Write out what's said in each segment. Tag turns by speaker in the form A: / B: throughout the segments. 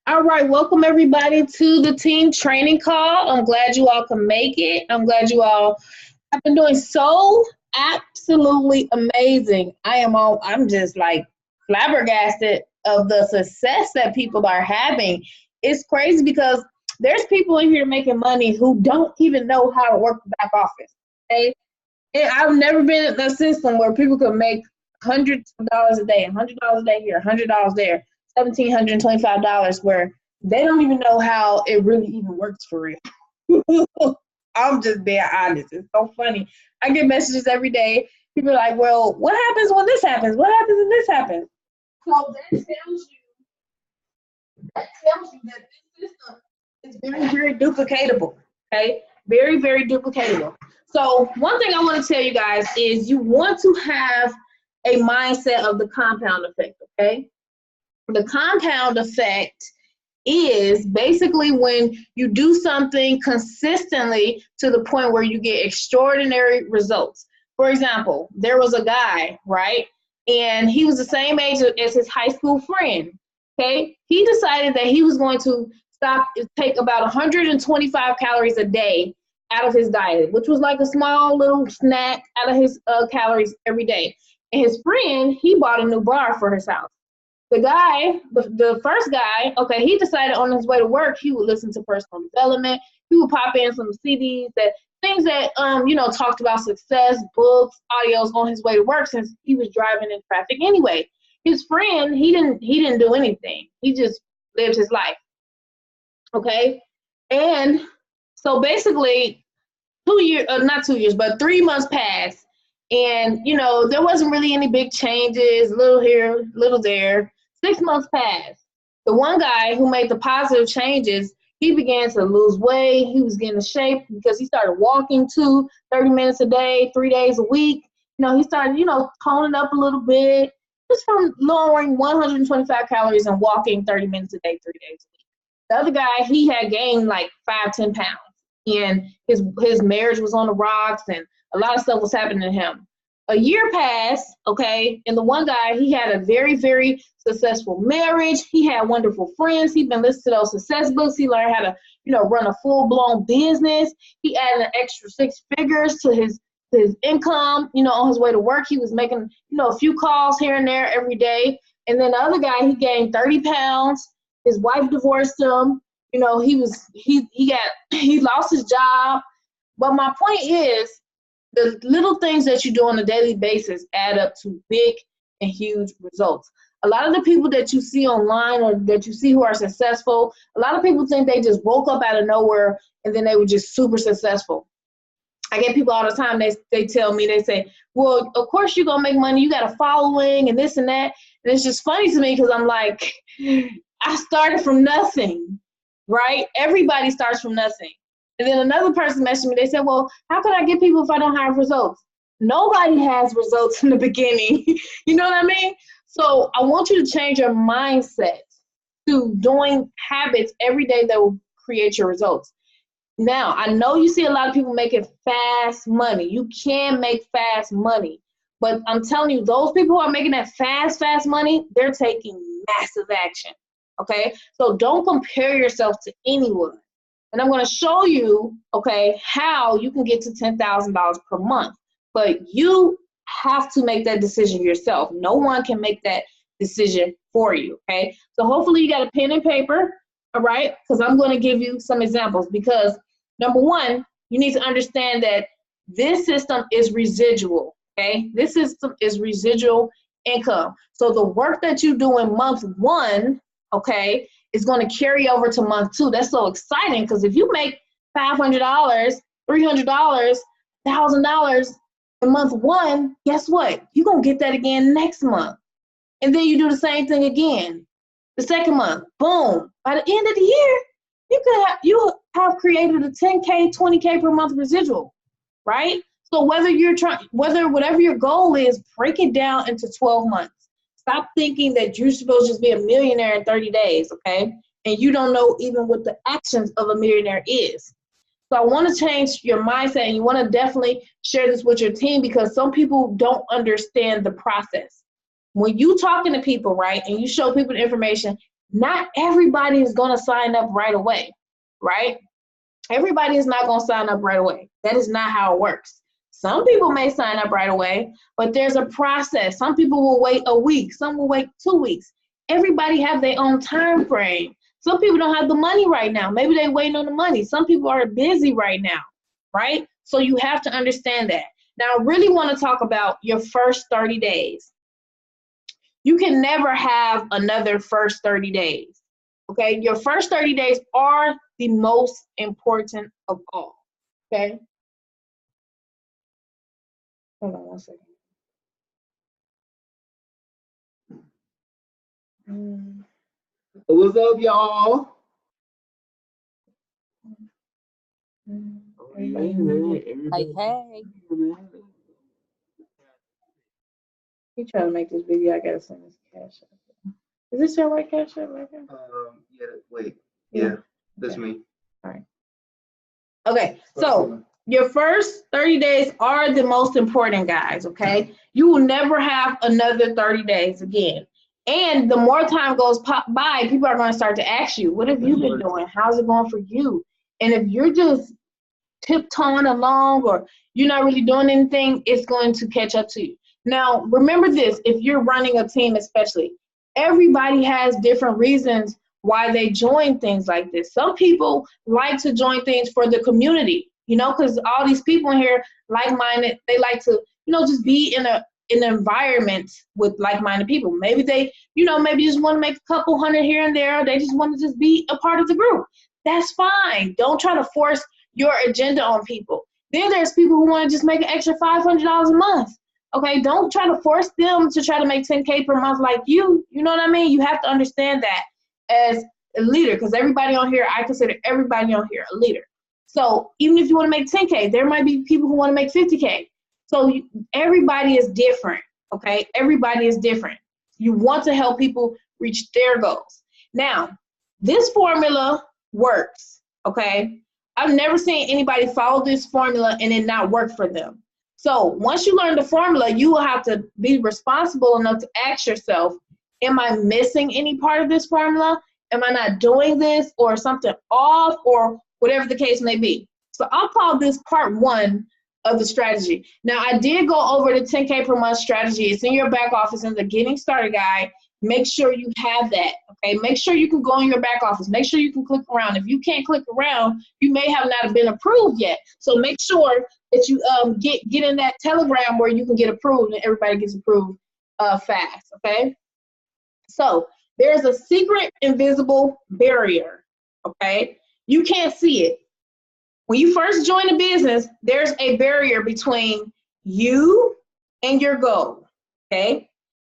A: All right, welcome everybody to the team training call. I'm glad you all can make it. I'm glad you all have been doing so absolutely amazing. I'm just like flabbergasted of the success that people are having. It's crazy because there's people in here making money who don't even know how to work the back office. Okay? And I've never been in a system where people could make hundreds of dollars a day, $100 a day here, $100 there, $1,725, where they don't even know how it really even works for real. I'm just being honest. It's so funny. I get messages every day. People are like, well, what happens when this happens? What happens when this happens? So that tells you that this system is very, very duplicatable. Okay? Very, very duplicatable. So one thing I want to tell you guys is you want to have a mindset of the compound effect, okay? The compound effect is basically when you do something consistently to the point where you get extraordinary results. For example, there was a guy, right? And he was the same age as his high school friend, okay? He decided that he was going to take about 125 calories a day out of his diet, which was like a small little snack out of his calories every day. And his friend, he bought a new bar for his house. The guy, the first guy, okay, he decided on his way to work, he would listen to personal development. He would pop in some CDs that things that talked about success, books, audios on his way to work since he was driving in traffic anyway. His friend, he didn't do anything. He just lived his life. Okay? And so basically 2 years, not 2 years, but 3 months passed. And, there wasn't really any big changes, little here, little there. 6 months passed. The one guy who made the positive changes, he began to lose weight. He was getting in shape because he started walking 30 minutes a day, 3 days a week. He started, toning up a little bit just from lowering 125 calories and walking 30 minutes a day, 3 days a week. The other guy, he had gained like 5-10 pounds. And his marriage was on the rocks and a lot of stuff was happening to him. A year passed, okay, and the one guy, he had a very, very successful marriage. He had wonderful friends. He'd been listening to those success books. He learned how to, run a full-blown business. He added an extra 6 figures to his income, on his way to work. He was making, a few calls here and there every day. And then the other guy, he gained 30 pounds. His wife divorced him. He lost his job. But my point is, the little things that you do on a daily basis add up to big and huge results. A lot of the people that you see online or that you see who are successful, a lot of people think they just woke up out of nowhere and then they were just super successful. I get people all the time, they tell me, they say, well, of course you're going to make money. You got a following and this and that. And it's just funny to me because I'm like, I started from nothing, right? Everybody starts from nothing. And then another person messaged me, they said, well, how can I get people if I don't have results? Nobody has results in the beginning. You know what I mean? So I want you to change your mindset to doing habits every day that will create your results. Now, I know you see a lot of people making fast money. You can make fast money. But I'm telling you, those people who are making that fast money, they're taking massive action. Okay? So don't compare yourself to anyone. And I'm going to show you, okay, how you can get to $10,000 per month. But you have to make that decision yourself. No one can make that decision for you, okay? So hopefully you got a pen and paper, all right? Because I'm going to give you some examples. Because, number one, you need to understand that this system is residual, okay? This system is residual income. So the work that you do in month one, okay, is going to carry over to month two. That's so exciting because if you make $500, $300, $1,000 in month one, guess what? You're going to get that again next month. And then you do the same thing again. The second month, boom. By the end of the year, you have created a 10K, 20K per month residual, right? So whatever your goal is, break it down into 12 months. Stop thinking that you're supposed to just be a millionaire in 30 days, okay? And you don't know even what the actions of a millionaire is. So I want to change your mindset, and you want to definitely share this with your team because some people don't understand the process. When you talking to people, right, and you show people the information, not everybody is going to sign up right away, right? Everybody is not going to sign up right away. That is not how it works. Some people may sign up right away, but there's a process. Some people will wait a week. Some will wait 2 weeks. Everybody have their own time frame. Some people don't have the money right now. Maybe they're waiting on the money. Some people are busy right now, right? So you have to understand that. Now, I really want to talk about your first 30 days. You can never have another first 30 days, okay? Your first 30 days are the most important of all, okay? Hold on 1 second.
B: What's up, y'all?
C: Hey, hey.
A: He trying to make this video. I gotta send this cash app. Is this your right cash app right here?
B: Yeah, wait. Yeah, that's
A: Okay.
B: me.
A: All right. Okay, so your first 30 days are the most important, guys, okay? You will never have another 30 days again. And the more time goes by, people are going to start to ask you, what have you been doing? How's it going for you? And if you're just tiptoeing along or you're not really doing anything, it's going to catch up to you. Now, remember this, if you're running a team especially, everybody has different reasons why they join things like this. Some people like to join things for the community, you know, because all these people in here like-minded, they like to, you know, just be in an environment with like-minded people. Maybe they, you know, maybe just want to make a couple hundred here and there. They just want to just be a part of the group. That's fine. Don't try to force your agenda on people. Then there's people who want to just make an extra $500 a month. Okay, don't try to force them to try to make 10K per month like you. You know what I mean? You have to understand that as a leader, because everybody on here, I consider everybody on here a leader. So even if you want to make 10K, there might be people who want to make 50K. So everybody is different, okay? Everybody is different. You want to help people reach their goals. Now, this formula works, okay? I've never seen anybody follow this formula and it not work for them. So once you learn the formula, you will have to be responsible enough to ask yourself, am I missing any part of this formula? Am I not doing this or something off or whatever the case may be? So I'll call this part 1 of the strategy. Now, I did go over the 10K per month strategy. It's in your back office in the Getting Started guide. Make sure you have that, okay? Make sure you can go in your back office. Make sure you can click around. If you can't click around, you may have not been approved yet. So make sure that you get in that Telegram where you can get approved and everybody gets approved fast, okay? So there's a secret invisible barrier, okay? You can't see it. When you first join a business, there's a barrier between you and your goal, okay?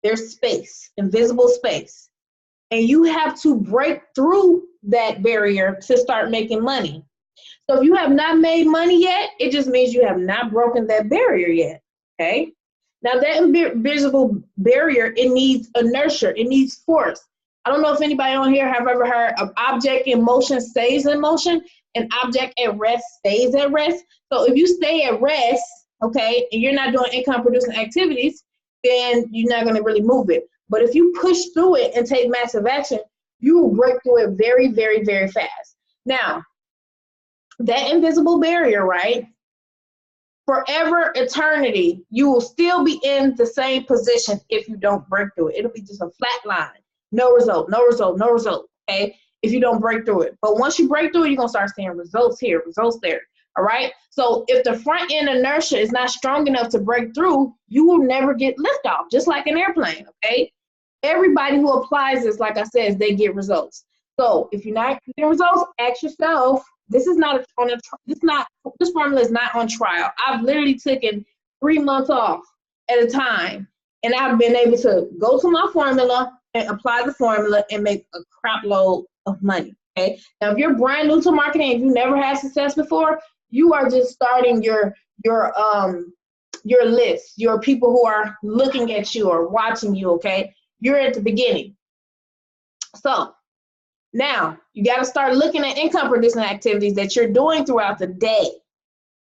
A: There's space, invisible space. And you have to break through that barrier to start making money. So if you have not made money yet, it just means you have not broken that barrier yet, okay? Now that invisible barrier, it needs inertia, it needs force. I don't know if anybody on here have ever heard of object in motion stays in motion and object at rest stays at rest. So if you stay at rest, okay, and you're not doing income producing activities, then you're not gonna really move it. But if you push through it and take massive action, you will break through it very, very, very fast. Now, that invisible barrier, right? Forever, eternity, you will still be in the same position if you don't break through it. It'll be just a flat line. No result, no result, no result, okay? If you don't break through it. But once you break through it, you're gonna start seeing results here, results there, all right? So if the front end inertia is not strong enough to break through, you will never get liftoff, just like an airplane, okay? Everybody who applies this, like I said, they get results. So if you're not getting results, ask yourself, this formula is not on trial. I've literally taken 3 months off at a time, and I've been able to go to my formula and apply the formula and make a crap load of money, okay? Now, if you're brand new to marketing, if you never had success before, you are just starting your list, your people who are looking at you or watching you, okay? You're at the beginning. So now you got to start looking at income producing activities that you're doing throughout the day.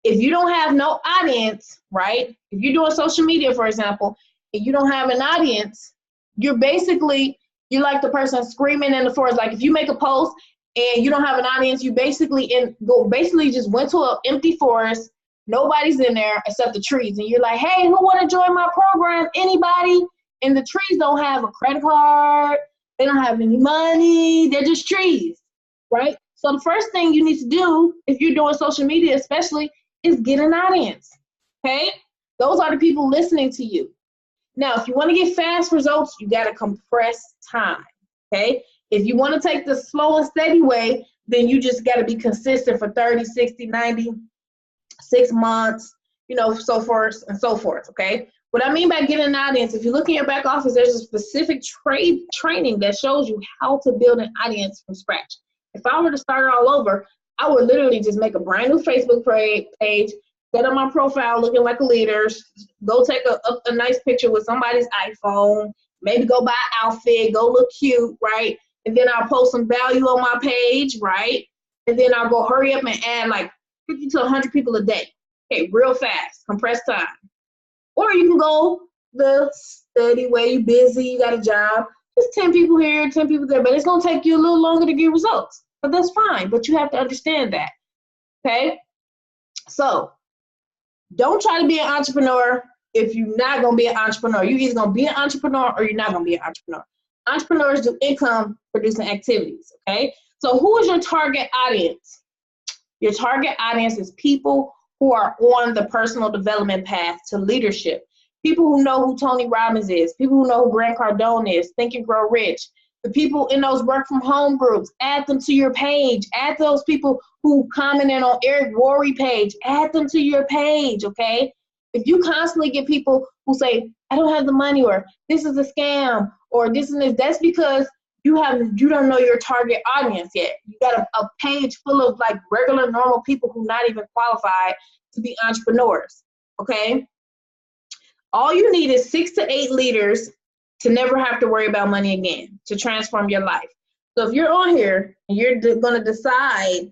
A: If you don't have no audience, right? If you're doing social media, for example, and you don't have an audience, you're basically you like the person screaming in the forest. Like if you make a post and you don't have an audience, you basically just went to an empty forest. Nobody's in there except the trees. And you're like, hey, who want to join my program? Anybody? And the trees don't have a credit card. They don't have any money. They're just trees, right? So the first thing you need to do if you're doing social media especially is get an audience, okay? Those are the people listening to you. Now, if you want to get fast results, you got to compress time, okay? If you want to take the slow and steady way, then you just got to be consistent for 30, 60, 90, 6 months, so forth and so forth, okay? What I mean by getting an audience, if you look in your back office, there's a specific training that shows you how to build an audience from scratch. If I were to start all over, I would literally just make a brand new Facebook page, set up my profile looking like a leader, go take a nice picture with somebody's iPhone, maybe go buy an outfit, go look cute, right? And then I'll post some value on my page, right? And then I'll go hurry up and add like 50 to 100 people a day. Okay, real fast, compressed time. Or you can go the steady way, you busy, you got a job, just 10 people here, 10 people there, but it's gonna take you a little longer to get results. But that's fine, but you have to understand that, okay? So don't try to be an entrepreneur if you're not gonna be an entrepreneur. You're either gonna be an entrepreneur or you're not gonna be an entrepreneur. Entrepreneurs do income producing activities, okay? So who is your target audience? Your target audience is people who are on the personal development path to leadership. People who know who Tony Robbins is, people who know who Grant Cardone is, Think and Grow Rich, the people in those work from home groups, add them to your page, add those people who commented on Eric Worre page, add them to your page, okay? If you constantly get people who say, I don't have the money, or this is a scam, or this and this, that's because you don't know your target audience yet. You got a page full of like regular, normal people who not even qualified to be entrepreneurs, okay? All you need is 6 to 8 leaders to never have to worry about money again, to transform your life. So if you're on here and you're gonna decide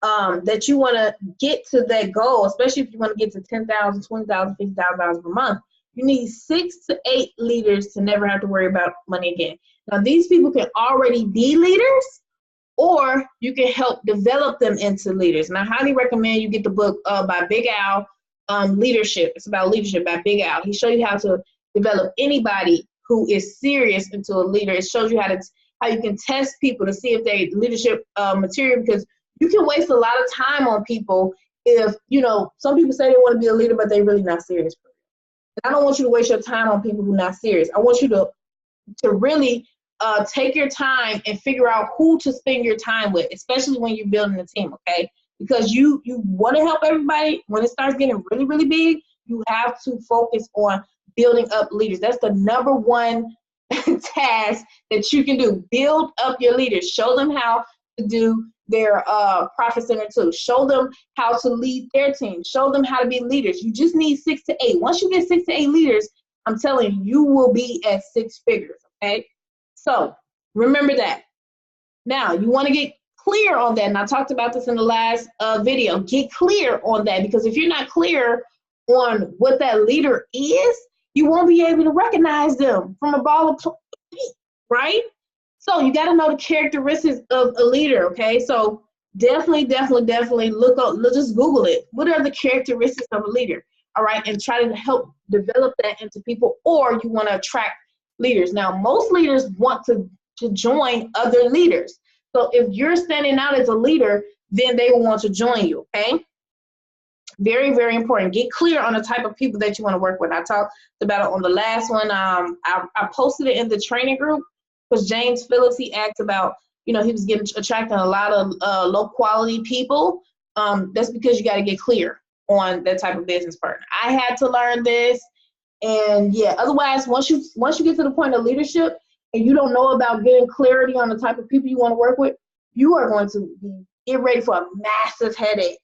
A: that you wanna get to that goal, especially if you wanna get to $10,000, $20,000, $50,000 per month, you need 6 to 8 leaders to never have to worry about money again. Now, these people can already be leaders, or you can help develop them into leaders. And I highly recommend you get the book by Big Al, Leadership. It's about leadership by Big Al. He shows you how to develop anybody who is serious into a leader. It shows you how you can test people to see if they leadership material, because you can waste a lot of time on people if, some people say they want to be a leader, but they're really not serious. And I don't want you to waste your time on people who are not serious. I want you to really take your time and figure out who to spend your time with, especially when you're building a team, okay? Because you want to help everybody. When it starts getting really, really big, you have to focus on building up leaders. That's the number one task that you can do. Build up your leaders. Show them how to do their Profit Center too. Show them how to lead their team. Show them how to be leaders. You just need 6 to 8. Once you get 6 to 8 leaders, I'm telling you, you will be at 6 figures, okay? So remember that. Now, you want to get clear on that, and I talked about this in the last video. Get clear on that, because if you're not clear on what that leader is, you won't be able to recognize them from a ball of paint, right? So you got to know the characteristics of a leader, okay? So definitely look up, just Google it. What are the characteristics of a leader, all right? And try to help develop that into people, or you want to attract leaders. Now, most leaders want to join other leaders. So if you're standing out as a leader, then they will want to join you, okay? Very, very important. Get clear on the type of people that you want to work with. I talked about it on the last one. I posted it in the training group, because James Phillips, he asked about, he was attracting a lot of low quality people. That's because you got to get clear on that type of business partner. I had to learn this. And yeah, otherwise, once you get to the point of leadership and you don't know about getting clarity on the type of people you want to work with, you are going to get ready for a massive headache.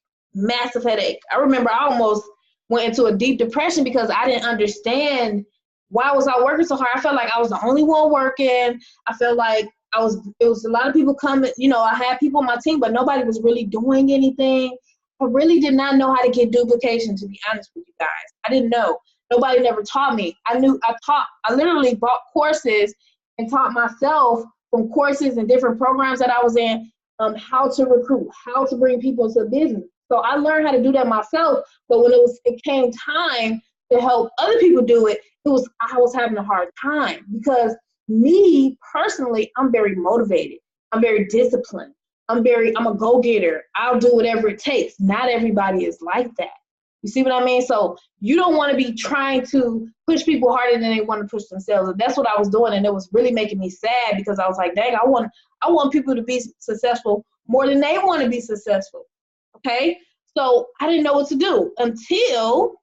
A: I remember I almost went into a deep depression because I didn't understand why was I working so hard. I felt like I was the only one working. I felt like it was a lot of people coming, I had people on my team, but nobody was really doing anything. I really did not know how to get duplication, to be honest with you guys. I didn't know. Nobody never taught me. I literally bought courses and taught myself from courses and different programs that I was in, how to recruit, how to bring people into business. So I learned how to do that myself, but when it came time to help other people do it, I was having a hard time because me personally, I'm very motivated. I'm very disciplined. I'm a go-getter. I'll do whatever it takes. Not everybody is like that. You see what I mean? So you don't want to be trying to push people harder than they want to push themselves. And that's what I was doing. And it was really making me sad because I was like, dang, I want people to be successful more than they want to be successful. Okay? So I didn't know what to do until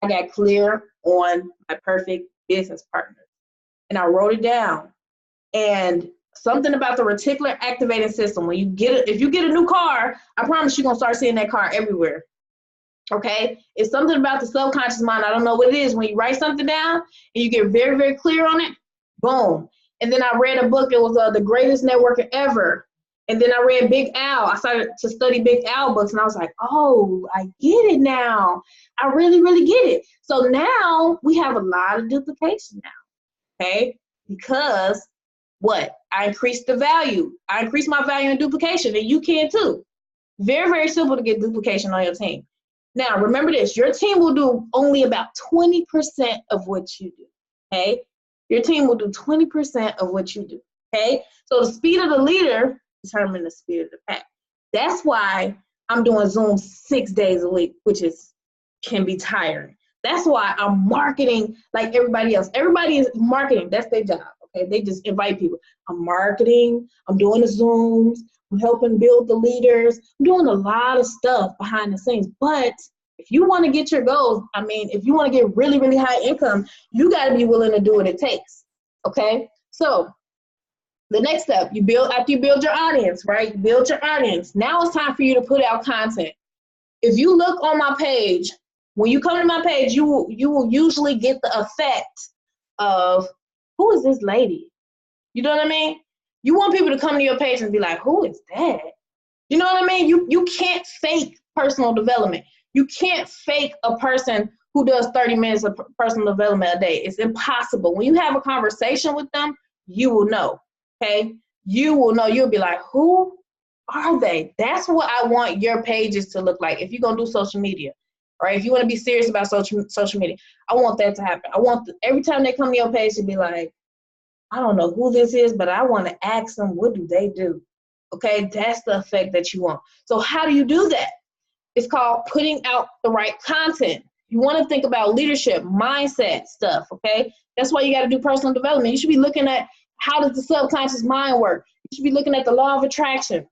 A: I got clear on my perfect business partner. And I wrote it down. And something about the reticular activating system, if you get a new car, I promise you're going to start seeing that car everywhere. Okay, it's something about the subconscious mind. I don't know what it is. When you write something down and you get very, very clear on it, boom. And then I read a book. It was The Greatest Networker Ever. And then I read Big Al. I started to study Big Al books, and I was like, oh, I get it now. I really, really get it. So now we have a lot of duplication now, okay? Because what? I increased the value. I increased my value in duplication, and you can too. Very, very simple to get duplication on your team. Now, remember this, your team will do only about 20% of what you do, okay? Your team will do 20% of what you do, okay? So the speed of the leader determines the speed of the pack. That's why I'm doing Zoom 6 days a week, which can be tiring. That's why I'm marketing like everybody else. Everybody is marketing, that's their job, okay? They just invite people. I'm marketing, I'm doing the Zooms, I'm helping build the leaders. I'm doing a lot of stuff behind the scenes. But if you want to get your goals, if you want to get really, really high income, you got to be willing to do what it takes. Okay? So the next step, after you build your audience, right? You build your audience. Now it's time for you to put out content. If you look on my page, when you come to my page, you will usually get the effect of, who is this lady? You know what I mean? You want people to come to your page and be like, who is that? You know what I mean? You can't fake personal development. You can't fake a person who does 30 minutes of personal development a day. It's impossible. When you have a conversation with them, you will know, okay? You will know. You'll be like, who are they? That's what I want your pages to look like if you're going to do social media, right? If you want to be serious about social media, I want that to happen. I want every time they come to your page to be like, I don't know who this is, but I want to ask them, what do they do? Okay, that's the effect that you want. So how do you do that? It's called putting out the right content. You want to think about leadership, mindset stuff, okay? That's why you got to do personal development. You should be looking at how does the subconscious mind work? You should be looking at the law of attraction,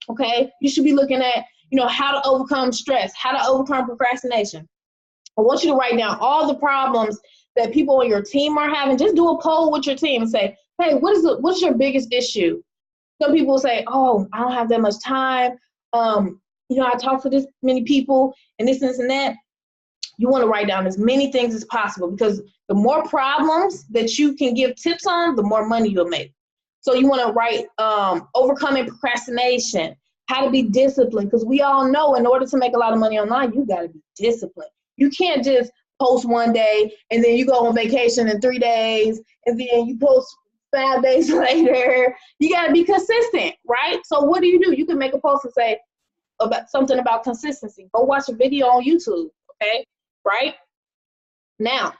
A: okay? You should be looking at, how to overcome stress, how to overcome procrastination. I want you to write down all the problems that people on your team are having. Just do a poll with your team and say, hey, what's your biggest issue? Some people say, oh, I don't have that much time. I talk to this many people and this and that. You want to write down as many things as possible because the more problems that you can give tips on, the more money you'll make. So you want to write overcoming procrastination, how to be disciplined, because we all know in order to make a lot of money online, you got to be disciplined. You can't just post one day and then you go on vacation in 3 days and then you post 5 days later. You got to be consistent, right? So what do? You can make a post and say about something about consistency. Go watch a video on YouTube, okay? Right? Now,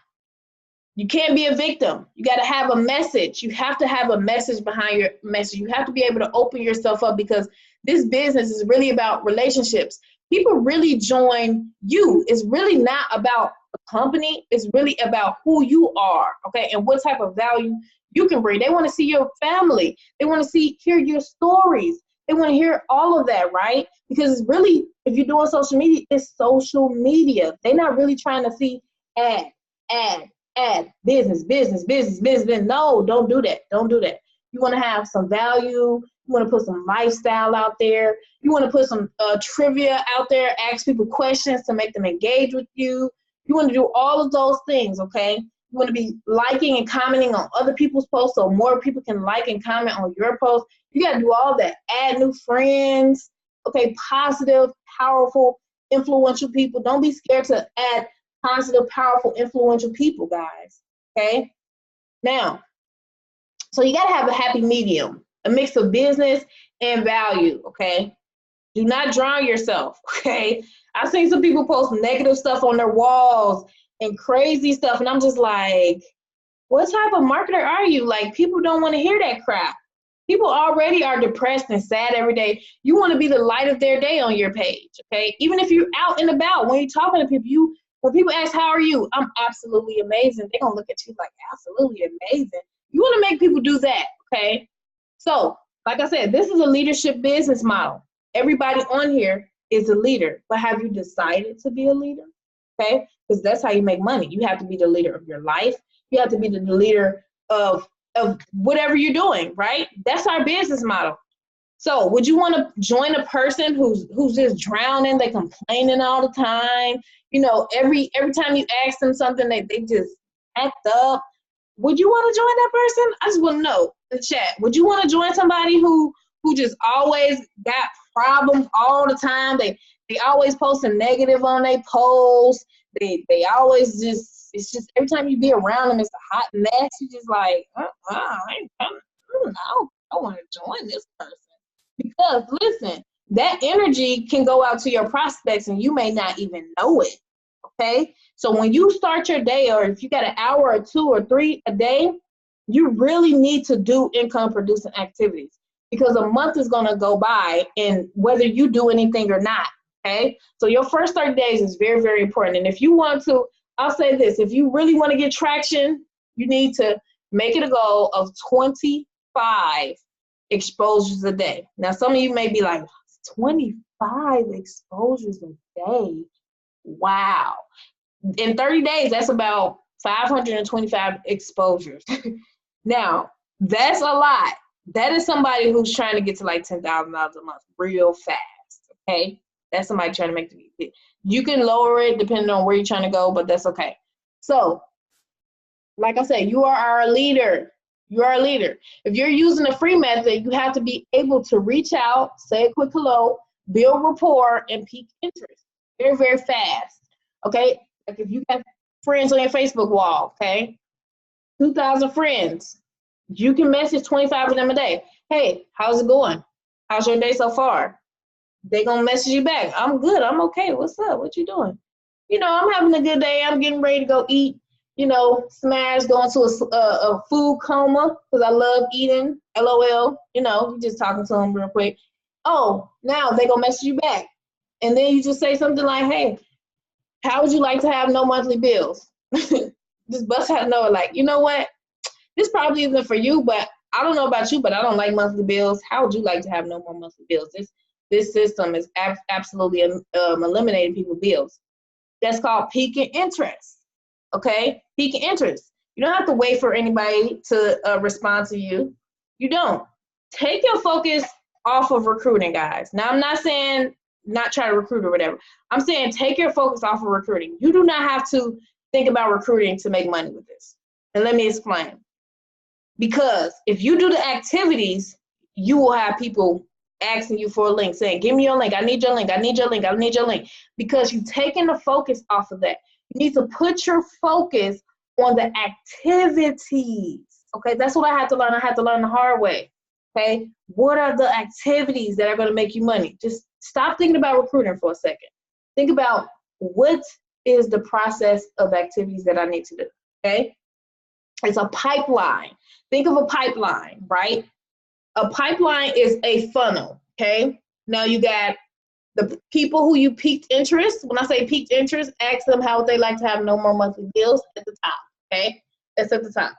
A: you can't be a victim. You got to have a message. You have to have a message behind your message. You have to be able to open yourself up because this business is really about relationships. People really join you. It's really not about the company. It's really about who you are, okay, and what type of value you can bring. They want to see your family. They want to hear your stories. They want to hear all of that, right? Because it's really, if you're doing social media, it's social media. They're not really trying to see ad, business. No, don't do that. Don't do that. You want to have some value. You want to put some lifestyle out there. You want to put some trivia out there, ask people questions to make them engage with you. You want to do all of those things, okay? You want to be liking and commenting on other people's posts so more people can like and comment on your post. You got to do all that. Add new friends, okay? Positive, powerful, influential people. Don't be scared to add positive, powerful, influential people, guys, okay? Now, So you got to have a happy medium, a mix of business and value, okay? Do not drown yourself, okay? I've seen some people post negative stuff on their walls and crazy stuff, and I'm just like, what type of marketer are you? Like, people don't want to hear that crap. People already are depressed and sad every day. You want to be the light of their day on your page, okay? Even if you're out and about, when you're talking to people, when people ask, how are you? I'm absolutely amazing. They're going to look at you like, absolutely amazing. You want to make people do that, okay? So, like I said, this is a leadership business model. Everybody on here is a leader, but have you decided to be a leader? Okay, because that's how you make money. You have to be the leader of your life. You have to be the leader of whatever you're doing, right? That's our business model. So would you want to join a person who's just drowning, they complaining all the time? You know, every time you ask them something, they just act up. Would you want to join that person? I just want to know in the chat. Would you want to join somebody who just always got problems all the time? They always posting negative on their posts. They always just, it's just every time you be around them, it's a hot mess. You just like, I don't know. I want to join this person. Because listen, that energy can go out to your prospects and you may not even know it. Okay? So when you start your day, or if you got an hour or 2 or 3 a day, you really need to do income producing activities, because a month is going to go by and whether you do anything or not. Okay? So your first 30 days is very, very important. And if you want to, I'll say this, if you really want to get traction, you need to make it a goal of 25 exposures a day. Now, some of you may be like, 25 exposures a day? Wow. In 30 days, that's about 525 exposures. Now, that's a lot. That is somebody who's trying to get to like $10,000 a month real fast, okay? That's somebody trying to make the, you can lower it depending on where you're trying to go, but that's okay. So, like I said, you are our leader. You are a leader. If you're using a free method, you have to be able to reach out, say a quick hello, build rapport, and pique interest very, very fast, okay? Like if you got friends on your Facebook wall, okay? 2,000 friends. You can message 25 of them a day. Hey, how's it going? How's your day so far? They gonna message you back. I'm good. I'm okay. What's up? What you doing? You know, I'm having a good day. I'm getting ready to go eat. You know, smash, going to a food coma because I love eating. LOL. You know, you just talking to them real quick. Oh, now they gonna message you back, and then you just say something like, "Hey, how would you like to have no monthly bills?" Just bust out no, like, you know what? This probably isn't for you, but I don't know about you, but I don't like monthly bills. How would you like to have no more monthly bills? This system is absolutely eliminating people's bills. That's called piquing interest, okay? Piquing interest. You don't have to wait for anybody to respond to you. You don't. Take your focus off of recruiting, guys. Now, I'm not saying not try to recruit or whatever. I'm saying take your focus off of recruiting. You do not have to think about recruiting to make money with this. And let me explain. Because if you do the activities, you will have people asking you for a link, saying, give me your link, I need your link, I need your link, I need your link. Because you're taking the focus off of that. You need to put your focus on the activities. Okay, that's what I had to learn. I had to learn the hard way. Okay, what are the activities that are going to make you money? Just stop thinking about recruiting for a second. Think about what is the process of activities that I need to do. Okay, it's a pipeline. Think of a pipeline, right? A pipeline is a funnel, okay? Now you got the people who you piqued interest. When I say piqued interest, ask them how would they like to have no more monthly bills at the top, okay? That's at the top.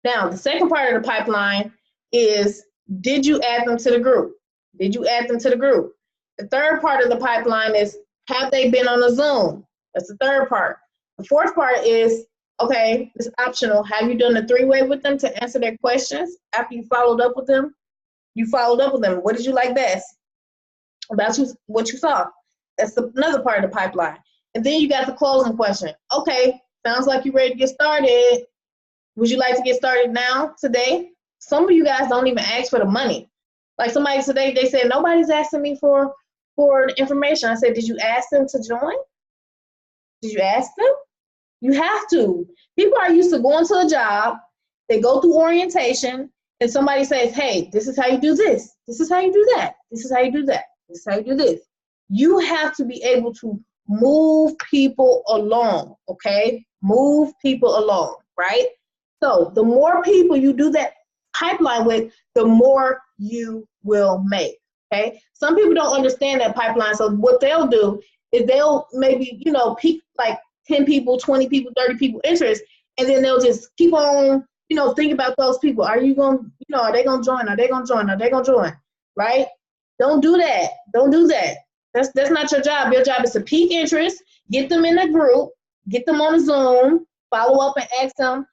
A: Now, the second part of the pipeline is, did you add them to the group? Did you add them to the group? The third part of the pipeline is, have they been on a Zoom? That's the third part. The fourth part is, okay, it's optional. Have you done the 3-way with them to answer their questions after you followed up with them? You followed up with them. What did you like best about what you saw? That's another part of the pipeline. And then you got the closing question. Okay, sounds like you're ready to get started. Would you like to get started now, today? Some of you guys don't even ask for the money. Like somebody today, they said, nobody's asking me for the information. I said, did you ask them to join? Did you ask them? You have to. People are used to going to a job They go through orientation, and somebody says, hey, this is how you do this. This is how you do that. This is how you do that. This is how you do this. You have to be able to move people along, okay? Move people along, right? So the more people you do that pipeline with, the more you will make, okay? Some people don't understand that pipeline, so what they'll do is they'll maybe, pick like 10 people, 20 people, 30 people interest, and then they'll just keep on, think about those people. Are you going to, are they going to join? Are they going to join? Are they going to join? Right? Don't do that. Don't do that. That's not your job. Your job is to pique interest, get them in a group, get them on a Zoom, follow up and ask them,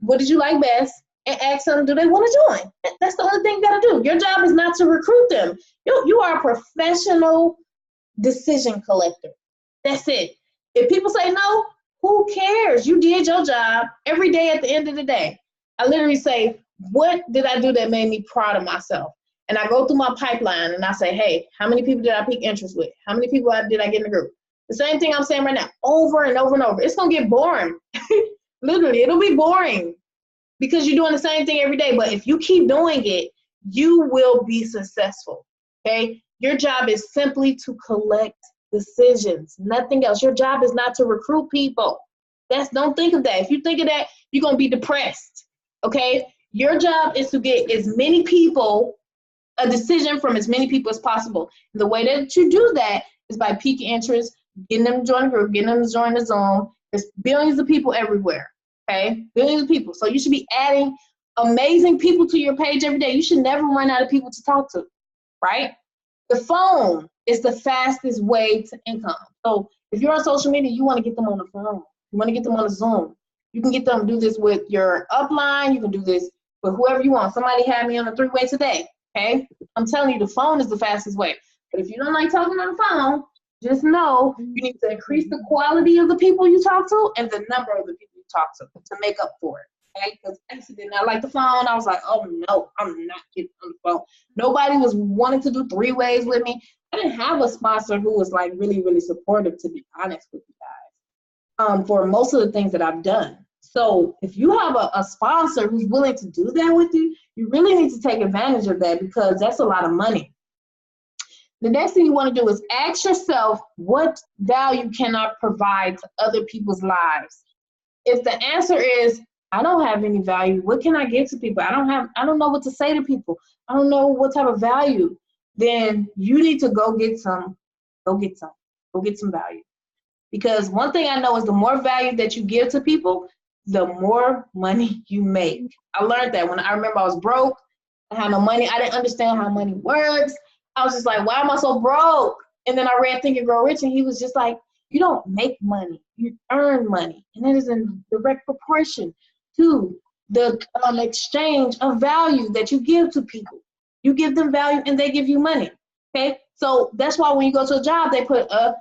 A: what did you like best? And ask them, do they want to join? That's the only thing you got to do. Your job is not to recruit them. You are a professional decision collector. That's it. If people say no, who cares? You did your job every day at the end of the day. I literally say, what did I do that made me proud of myself? And I go through my pipeline and I say, hey, how many people did I pique interest with? How many people did I get in the group? The same thing I'm saying right now, over and over and over. It's going to get boring. Literally, it'll be boring because you're doing the same thing every day. But if you keep doing it, you will be successful, okay? Your job is simply to collect decisions, nothing else. Your job is not to recruit people. Don't think of that. If you think of that, you're going to be depressed, okay? Your job is to get as many people, a decision from as many people as possible. And the way that you do that is by piquing interest, getting them to join a group, getting them to join the Zoom. There's billions of people everywhere, okay? Billions of people. So you should be adding amazing people to your page every day. You should never run out of people to talk to, right? The phone is the fastest way to income. So if you're on social media, you want to get them on the phone. You want to get them on the Zoom. You can get them to do this with your upline. You can do this with whoever you want. Somebody had me on a 3-way today, okay? I'm telling you, the phone is the fastest way. But if you don't like talking on the phone, just know you need to increase the quality of the people you talk to and the number of the people you talk to make up for it. Okay? Because I used to did not like the phone. I was like, oh no, I'm not getting on the phone. Nobody was wanting to do 3-ways with me. I didn't have a sponsor who was like really, really supportive, to be honest with you guys, for most of the things that I've done. So if you have a sponsor who's willing to do that with you, you really need to take advantage of that because that's a lot of money. The next thing you want to do is ask yourself, what value can I provide to other people's lives? If the answer is, I don't have any value, what can I give to people? I don't know what to say to people. I don't know what type of value. Then you need to go get some value. Because one thing I know is the more value that you give to people, the more money you make. I learned that when I remember I was broke, I had no money. I didn't understand how money works. I was just like, why am I so broke? And then I read Think and Grow Rich, and he was just like, you don't make money, you earn money. And that is in direct proportion to the exchange of value that you give to people. You give them value and they give you money, okay? So that's why when you go to a job, they put a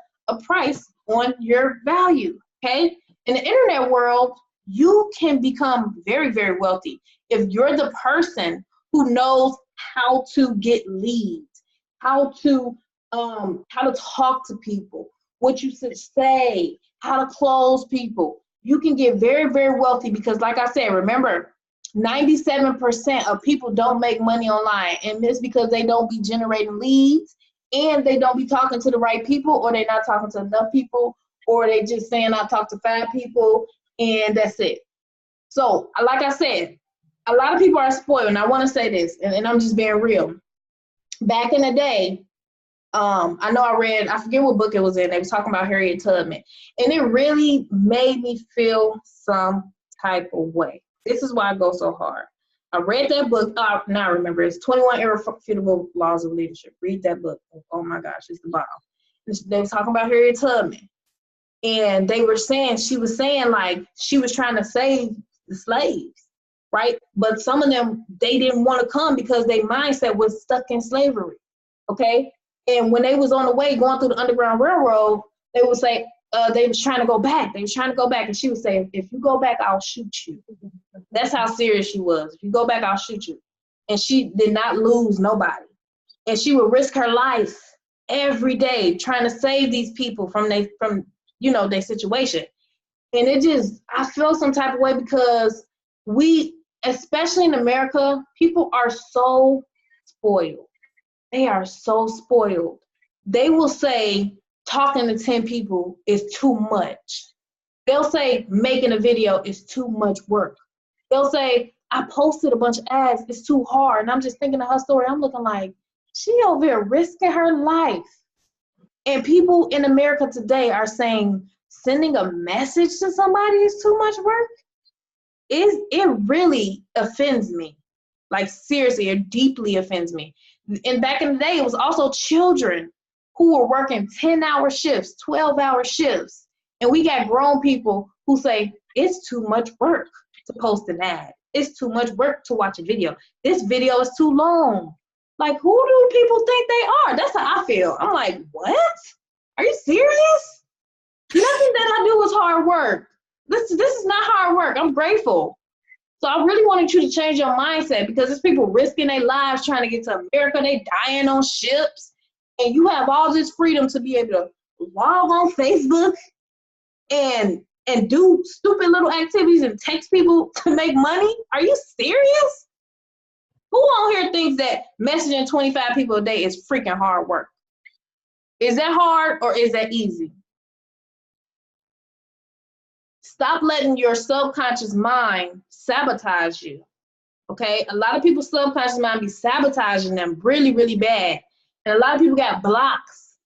A: price on your value, okay? In the internet world, you can become very, very wealthy if you're the person who knows how to get leads, how to talk to people, what you should say, how to close people. You can get very, very wealthy because, like I said, remember, 97% of people don't make money online, and it's because they don't be generating leads and they don't be talking to the right people, or they're not talking to enough people, or they just saying I talk to 5 people and that's it. So like I said, a lot of people are spoiled, and I want to say this, and I'm just being real. Back in the day, I know I forget what book it was in, they was talking about Harriet Tubman, and it really made me feel some type of way. This is why I go so hard. I read that book, now I remember, it's 21 Irrefutable Laws of Leadership. Read that book. Oh my gosh, it's the bomb. They was talking about Harriet Tubman, and she was saying like she was trying to save the slaves, right? But some of them, they didn't want to come because their mindset was stuck in slavery, okay? And when they was on the way going through the Underground Railroad, they would say, they was trying to go back. And she would say, if you go back, I'll shoot you. That's how serious she was. If you go back, I'll shoot you. And she did not lose nobody. And she would risk her life every day trying to save these people from their situation. And I feel some type of way because especially in America, people are so spoiled. They are so spoiled. They will say talking to 10 people is too much. They'll say making a video is too much work. They'll say, I posted a bunch of ads, it's too hard. And I'm just thinking of her story. I'm looking like, she over here risking her life. And people in America today are saying sending a message to somebody is too much work. It really offends me. Like, seriously, it deeply offends me. And back in the day, it was also children who were working 10-hour shifts, 12-hour shifts. And we got grown people who say, it's too much work to post an ad. It's too much work to watch a video. This video is too long. Like, who do people think they are? That's how I feel. I'm like, what? Are you serious? Nothing that I do is hard work. This is not hard work. I'm grateful. So I really wanted you to change your mindset, because there's people risking their lives trying to get to America. They dying on ships. And you have all this freedom to be able to log on Facebook and do stupid little activities and text people to make money. Are you serious? Who on here thinks that messaging 25 people a day is freaking hard work? Is that hard or is that easy? Stop letting your subconscious mind sabotage you, okay? A lot of people's subconscious mind be sabotaging them really, really bad. And a lot of people got blocks,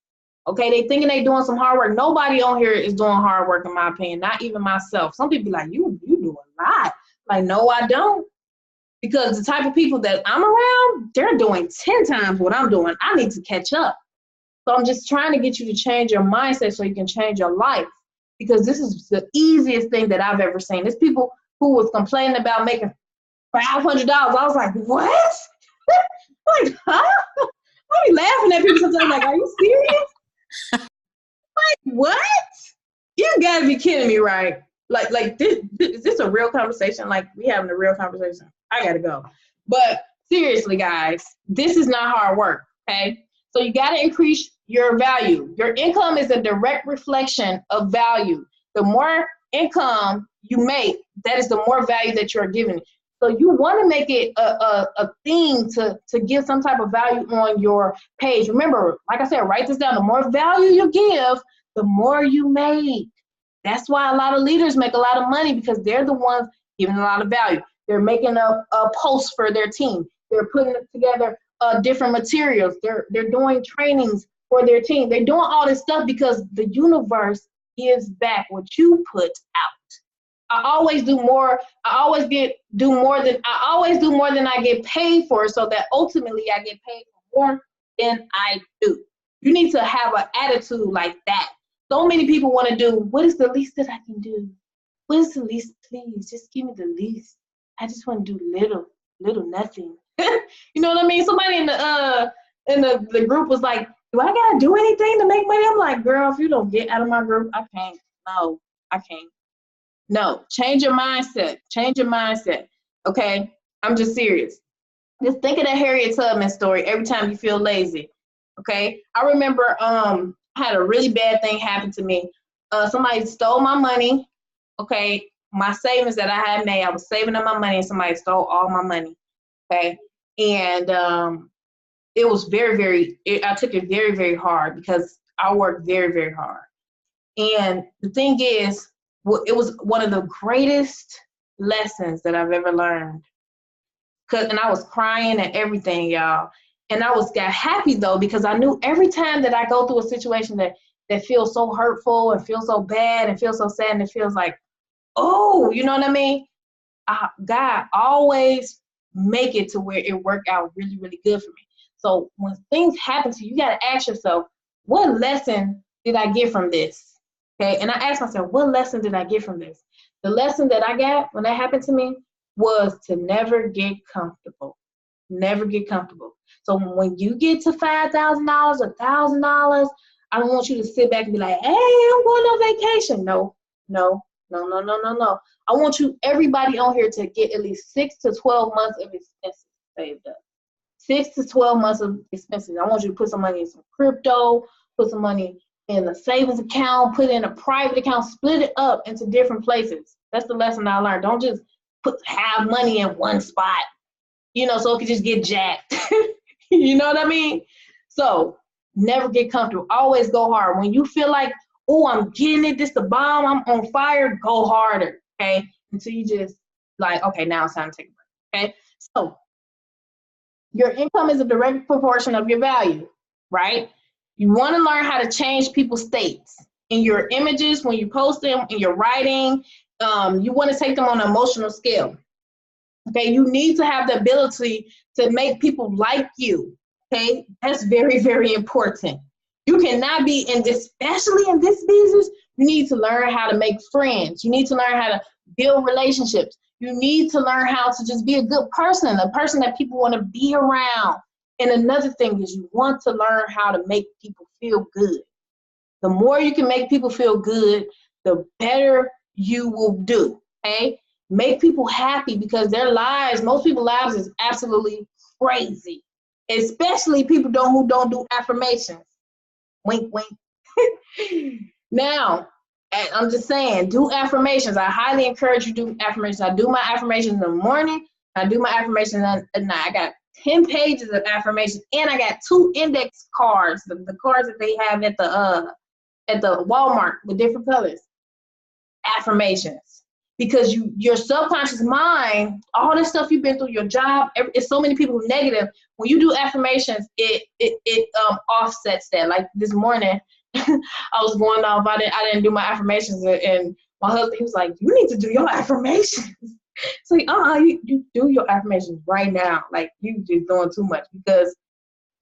A: okay? They thinking they doing some hard work. Nobody on here is doing hard work, in my opinion, not even myself. Some people be like, you do a lot. Like, no, I don't. Because the type of people that I'm around, they're doing 10 times what I'm doing. I need to catch up. So I'm just trying to get you to change your mindset so you can change your life. Because this is the easiest thing that I've ever seen. There's people who was complaining about making $500. I was like, what? Like, huh? I be laughing at people sometimes, like, are you serious? Like, what? You gotta be kidding me, right? Like this, is this a real conversation? Like, we having a real conversation? I gotta go. But seriously, guys, this is not hard work, okay? So you gotta increase your value. Your income is a direct reflection of value. The more income you make, that is the more value that you're giving. So you want to make it a thing to give some type of value on your page. Remember, like I said, write this down. The more value you give, the more you make. That's why a lot of leaders make a lot of money, because they're the ones giving a lot of value. They're making a post for their team. They're putting together different materials. They're doing trainings for their team. They're doing all this stuff because the universe gives back what you put out. I always do more. I always do more than I get paid for, so that ultimately I get paid for more than I do. You need to have an attitude like that. So many people want to do, what is the least that I can do? What is the least, please? Just give me the least. I just want to do little nothing. You know what I mean? Somebody in the group was like, do I gotta do anything to make money? I'm like, girl, if you don't get out of my group, I can't. No, I can't. No, change your mindset. Change your mindset. Okay? I'm just serious. Just think of that Harriet Tubman story every time you feel lazy. Okay? I remember I had a really bad thing happen to me. Somebody stole my money. Okay? My savings that I had made, I was saving up my money, and somebody stole all my money. Okay? And it was I took it very, very hard, because I worked very, very hard. And the thing is, it was one of the greatest lessons that I've ever learned. And I was crying and everything, y'all. And I got happy though, because I knew every time that I go through a situation that feels so hurtful and feels so bad and feels so sad, and it feels like, oh, you know what I mean? God always make it to where it worked out really, really good for me. So when things happen to you, you got to ask yourself, what lesson did I get from this? Okay, and I asked myself, what lesson did I get from this? The lesson that I got when that happened to me was to never get comfortable. Never get comfortable. So when you get to $5,000, $1,000, I don't want you to sit back and be like, hey, I'm going on vacation. No. I want everybody on here to get at least 6 to 12 months of expenses saved up. 6 to 12 months of expenses. I want you to put some money in some crypto, put some money in a savings account, put it in a private account, split it up into different places. That's the lesson I learned. Don't just have money in one spot, you know, so it could just get jacked. You know what I mean? So never get comfortable. Always go hard. When you feel like, oh, I'm getting it, this the bomb, I'm on fire, go harder, okay? Until you just like, okay, now it's time to take a break, okay? So your income is a direct proportion of your value, right? You want to learn how to change people's states in your images, when you post them, in your writing. You want to take them on an emotional scale. Okay, you need to have the ability to make people like you. Okay, that's very, very important. You cannot be in this, especially in this business, you need to learn how to make friends. You need to learn how to build relationships. You need to learn how to just be a good person, a person that people want to be around. And another thing is you want to learn how to make people feel good. The more you can make people feel good, the better you will do, okay? Make people happy, because their lives, most people's lives is absolutely crazy, especially people who don't do affirmations. Wink, wink. Now, I'm just saying, do affirmations. I highly encourage you to do affirmations. I do my affirmations in the morning. I do my affirmations at night. I got 10 pages of affirmations, and I got 2 index cards, the cards that they have at the Walmart with different colors. Affirmations. Because your subconscious mind, all this stuff you've been through, your job, it's so many people who are negative. When you do affirmations, it offsets that. Like this morning, I was going off. I didn't do my affirmations, and my husband, he was like, "You need to do your affirmations." It's like, you do your affirmations right now. Like, you just doing too much, because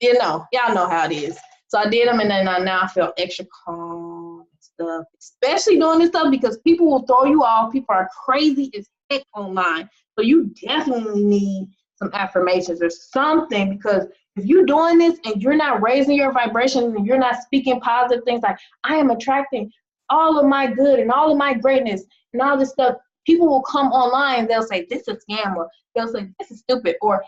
A: you know, y'all know how it is. So I did them, and then now I feel extra calm and stuff, especially doing this stuff, because people will throw you off. People are crazy as heck online. So you definitely need some affirmations or something, because if you're doing this and you're not raising your vibration and you're not speaking positive things like, I am attracting all of my good and all of my greatness and all this stuff, people will come online and they'll say, this is a scam, or they'll say, this is stupid, or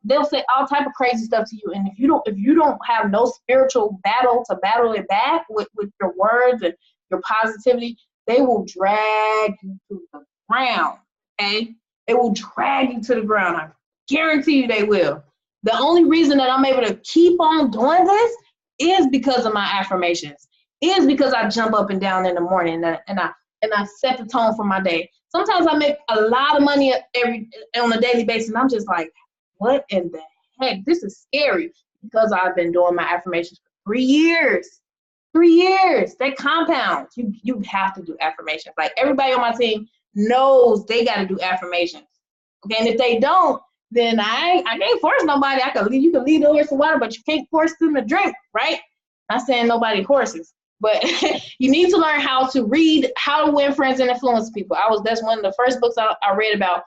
A: they'll say all type of crazy stuff to you. And if you don't have no spiritual battle to battle it back with your words and your positivity, they will drag you to the ground, okay? They will drag you to the ground. I guarantee you they will. The only reason that I'm able to keep on doing this is because of my affirmations, is because I jump up and down in the morning and I set the tone for my day. Sometimes I make a lot of money on a daily basis, and I'm just like, what in the heck? This is scary, because I've been doing my affirmations for 3 years. 3 years. They compound. You have to do affirmations. Like, everybody on my team knows they got to do affirmations. Okay, and if they don't, then I can't force nobody. You can lead the horse to water, but you can't force them to drink, right? Not saying nobody horses. But you need to learn how to read, how to win friends and influence people. That's one of the first books I read about,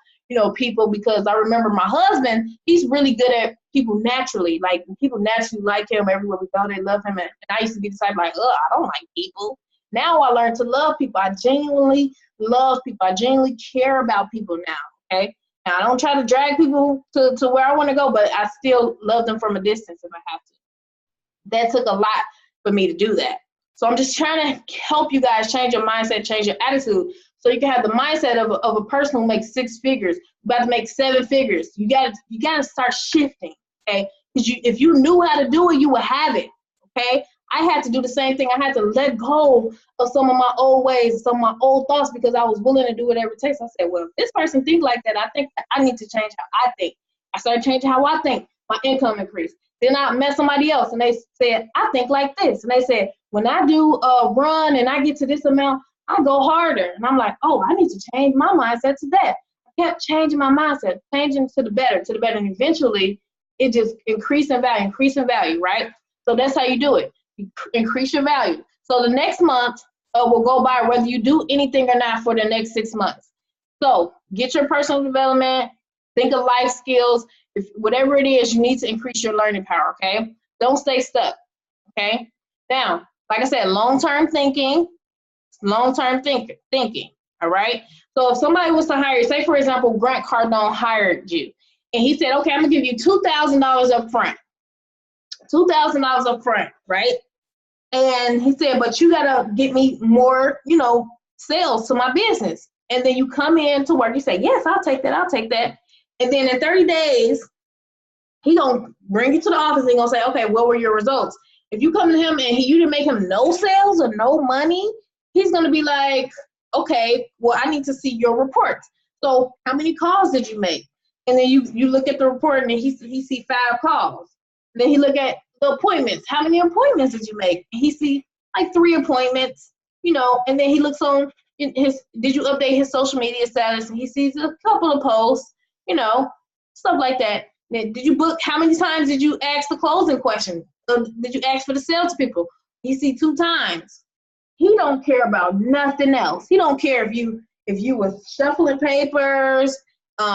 A: people, because I remember my husband, he's really good at people naturally. Like, people naturally like him everywhere we go. They love him. And I used to be the type like, I don't like people. Now I learned to love people. I genuinely love people. I genuinely care about people now, okay? Now, I don't try to drag people to where I want to go, but I still love them from a distance if I have to. That took a lot for me to do that. So I'm just trying to help you guys change your mindset, change your attitude, so you can have the mindset of a person who makes 6 figures, about to make 7 figures. You gotta start shifting, okay? Because if you knew how to do it, you would have it, okay? I had to do the same thing. I had to let go of some of my old ways, some of my old thoughts, because I was willing to do whatever it takes. I said, well, if this person thinks like that, I think I need to change how I think. I started changing how I think. My income increased. Then I met somebody else, and they said, I think like this. And they said, when I do a run and I get to this amount, I go harder. And I'm like, oh, I need to change my mindset to that. I kept changing my mindset, changing to the better. And eventually, it just increased in value, right? So that's how you do it. You increase your value. So the next month will go by whether you do anything or not for the next 6 months. So get your personal development, think of life skills. If whatever it is, you need to increase your learning power, okay? Don't stay stuck, okay? Now, like I said, long-term thinking, all right? So if somebody was to hire you, say for example, Grant Cardone hired you, and he said, okay, I'm gonna give you $2,000 up front. $2,000 up front, right? And he said, but you gotta get me more, sales to my business. And then you come in to work, you say, yes, I'll take that. And then in 30 days, he gonna bring you to the office and he gonna say, okay, what were your results? If you come to him and you didn't make him no sales or no money, he's gonna be like, okay, well, I need to see your reports. So how many calls did you make? And then you look at the report and then he see 5 calls. And then he look at the appointments. How many appointments did you make? And he see like 3 appointments, and then he looks on did you update his social media status? And he sees a couple of posts, stuff like that. Then did you book? How many times did you ask the closing question? Did you ask for the salespeople? He see 2 times. He don't care about nothing else. He don't care if you was shuffling papers.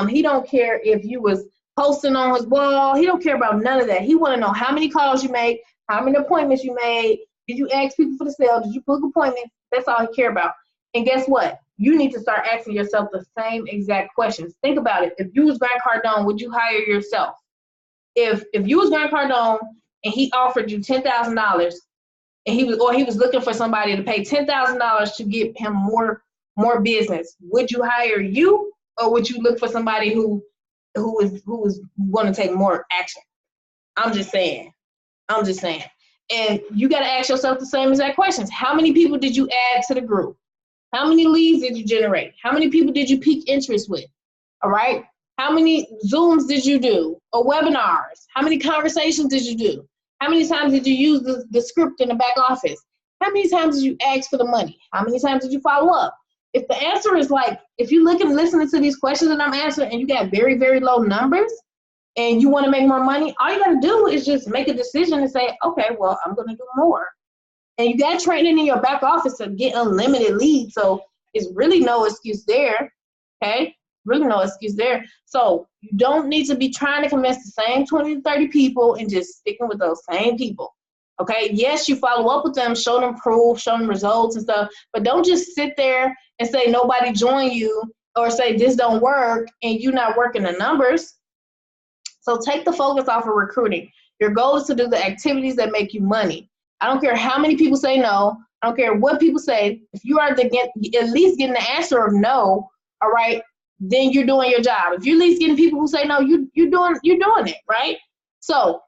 A: He don't care if you was posting on his wall. He don't care about none of that. He want to know how many calls you made, how many appointments you made. Did you ask people for the sale? Did you book appointments? That's all he care about. And guess what? You need to start asking yourself the same exact questions. Think about it. If you was Grant Cardone, would you hire yourself? If you was Grant Cardone and he offered you $10,000 and he was looking for somebody to pay $10,000 to get him more business, would you hire you, or would you look for somebody who is going to take more action? I'm just saying. And you got to ask yourself the same exact questions. How many people did you add to the group? How many leads did you generate? How many people did you pique interest with? All right. How many Zooms did you do, or webinars? How many conversations did you do? How many times did you use the script in the back office? How many times did you ask for the money? How many times did you follow up? If the answer is like, if you look and listening to these questions that I'm answering and you got very, very low numbers and you want to make more money, all you got to do is just make a decision and say, okay, well, I'm going to do more. And you got training in your back office to get unlimited leads. So it's really no excuse there. Okay. Really no excuse there. So you don't need to be trying to convince the same 20 to 30 people and just sticking with those same people. Okay. Yes, you follow up with them, show them proof, show them results and stuff, but don't just sit there and say nobody joined you, or say this don't work and you're not working the numbers. So take the focus off of recruiting. Your goal is to do the activities that make you money. I don't care how many people say no. I don't care what people say. If you are at least getting the answer of no, all right, then you're doing your job. If you're at least getting people who say no, you're doing it, right? So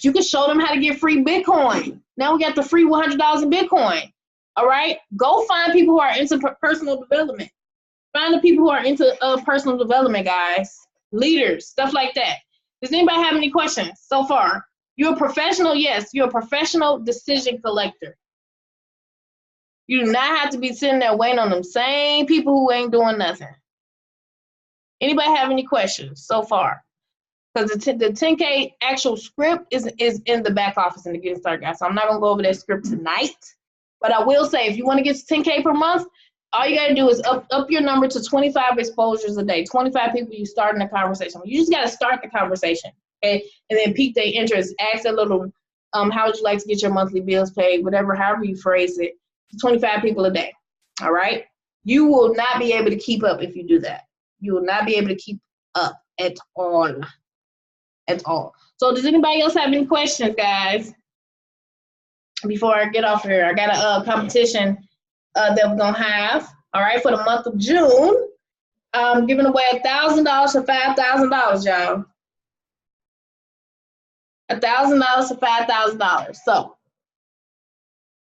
A: you can show them how to get free Bitcoin. Now we got the free $100 in Bitcoin. All right, go find people who are into personal development. Find the people who are into personal development, guys, leaders, stuff like that. Does anybody have any questions so far? You're a professional, yes. You're a professional decision collector. You do not have to be sitting there waiting on them same people who ain't doing nothing. Anybody have any questions so far? Because the 10K actual script is in the back office in the Getting Started Guide. So I'm not going to go over that script tonight. But I will say, if you want to get to 10K per month, all you got to do is up your number to 25 exposures a day. 25 people you starting a conversation. You just got to start the conversation, okay? And then pique their interest. Ask a little, how would you like to get your monthly bills paid? However you phrase it. 25 people a day, all right? You will not be able to keep up if you do that. You will not be able to keep up at all. At all. So does anybody else have any questions, guys? Before I get off here, I got a competition that we're gonna have. All right, for the month of June, I'm giving away $1,000 for $5,000, y'all. $1,000 for $5,000. So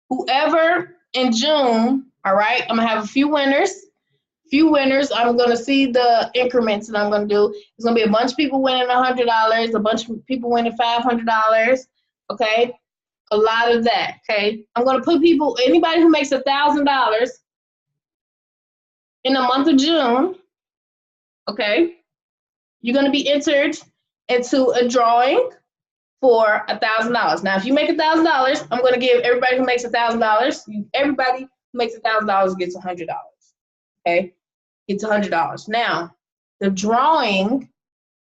A: whoever in June, all right, I'm gonna have a few winners. I'm gonna see the increments that I'm gonna do. It's gonna be a bunch of people winning $100, a bunch of people winning $500. Okay. A lot of that, okay? I'm going to put anybody who makes $1,000 in the month of June, okay? You're going to be entered into a drawing for $1,000. Now, if you make $1,000, I'm going to give everybody who makes $1,000, everybody who makes $1,000 gets $100, okay? Gets $100. Now, the drawing,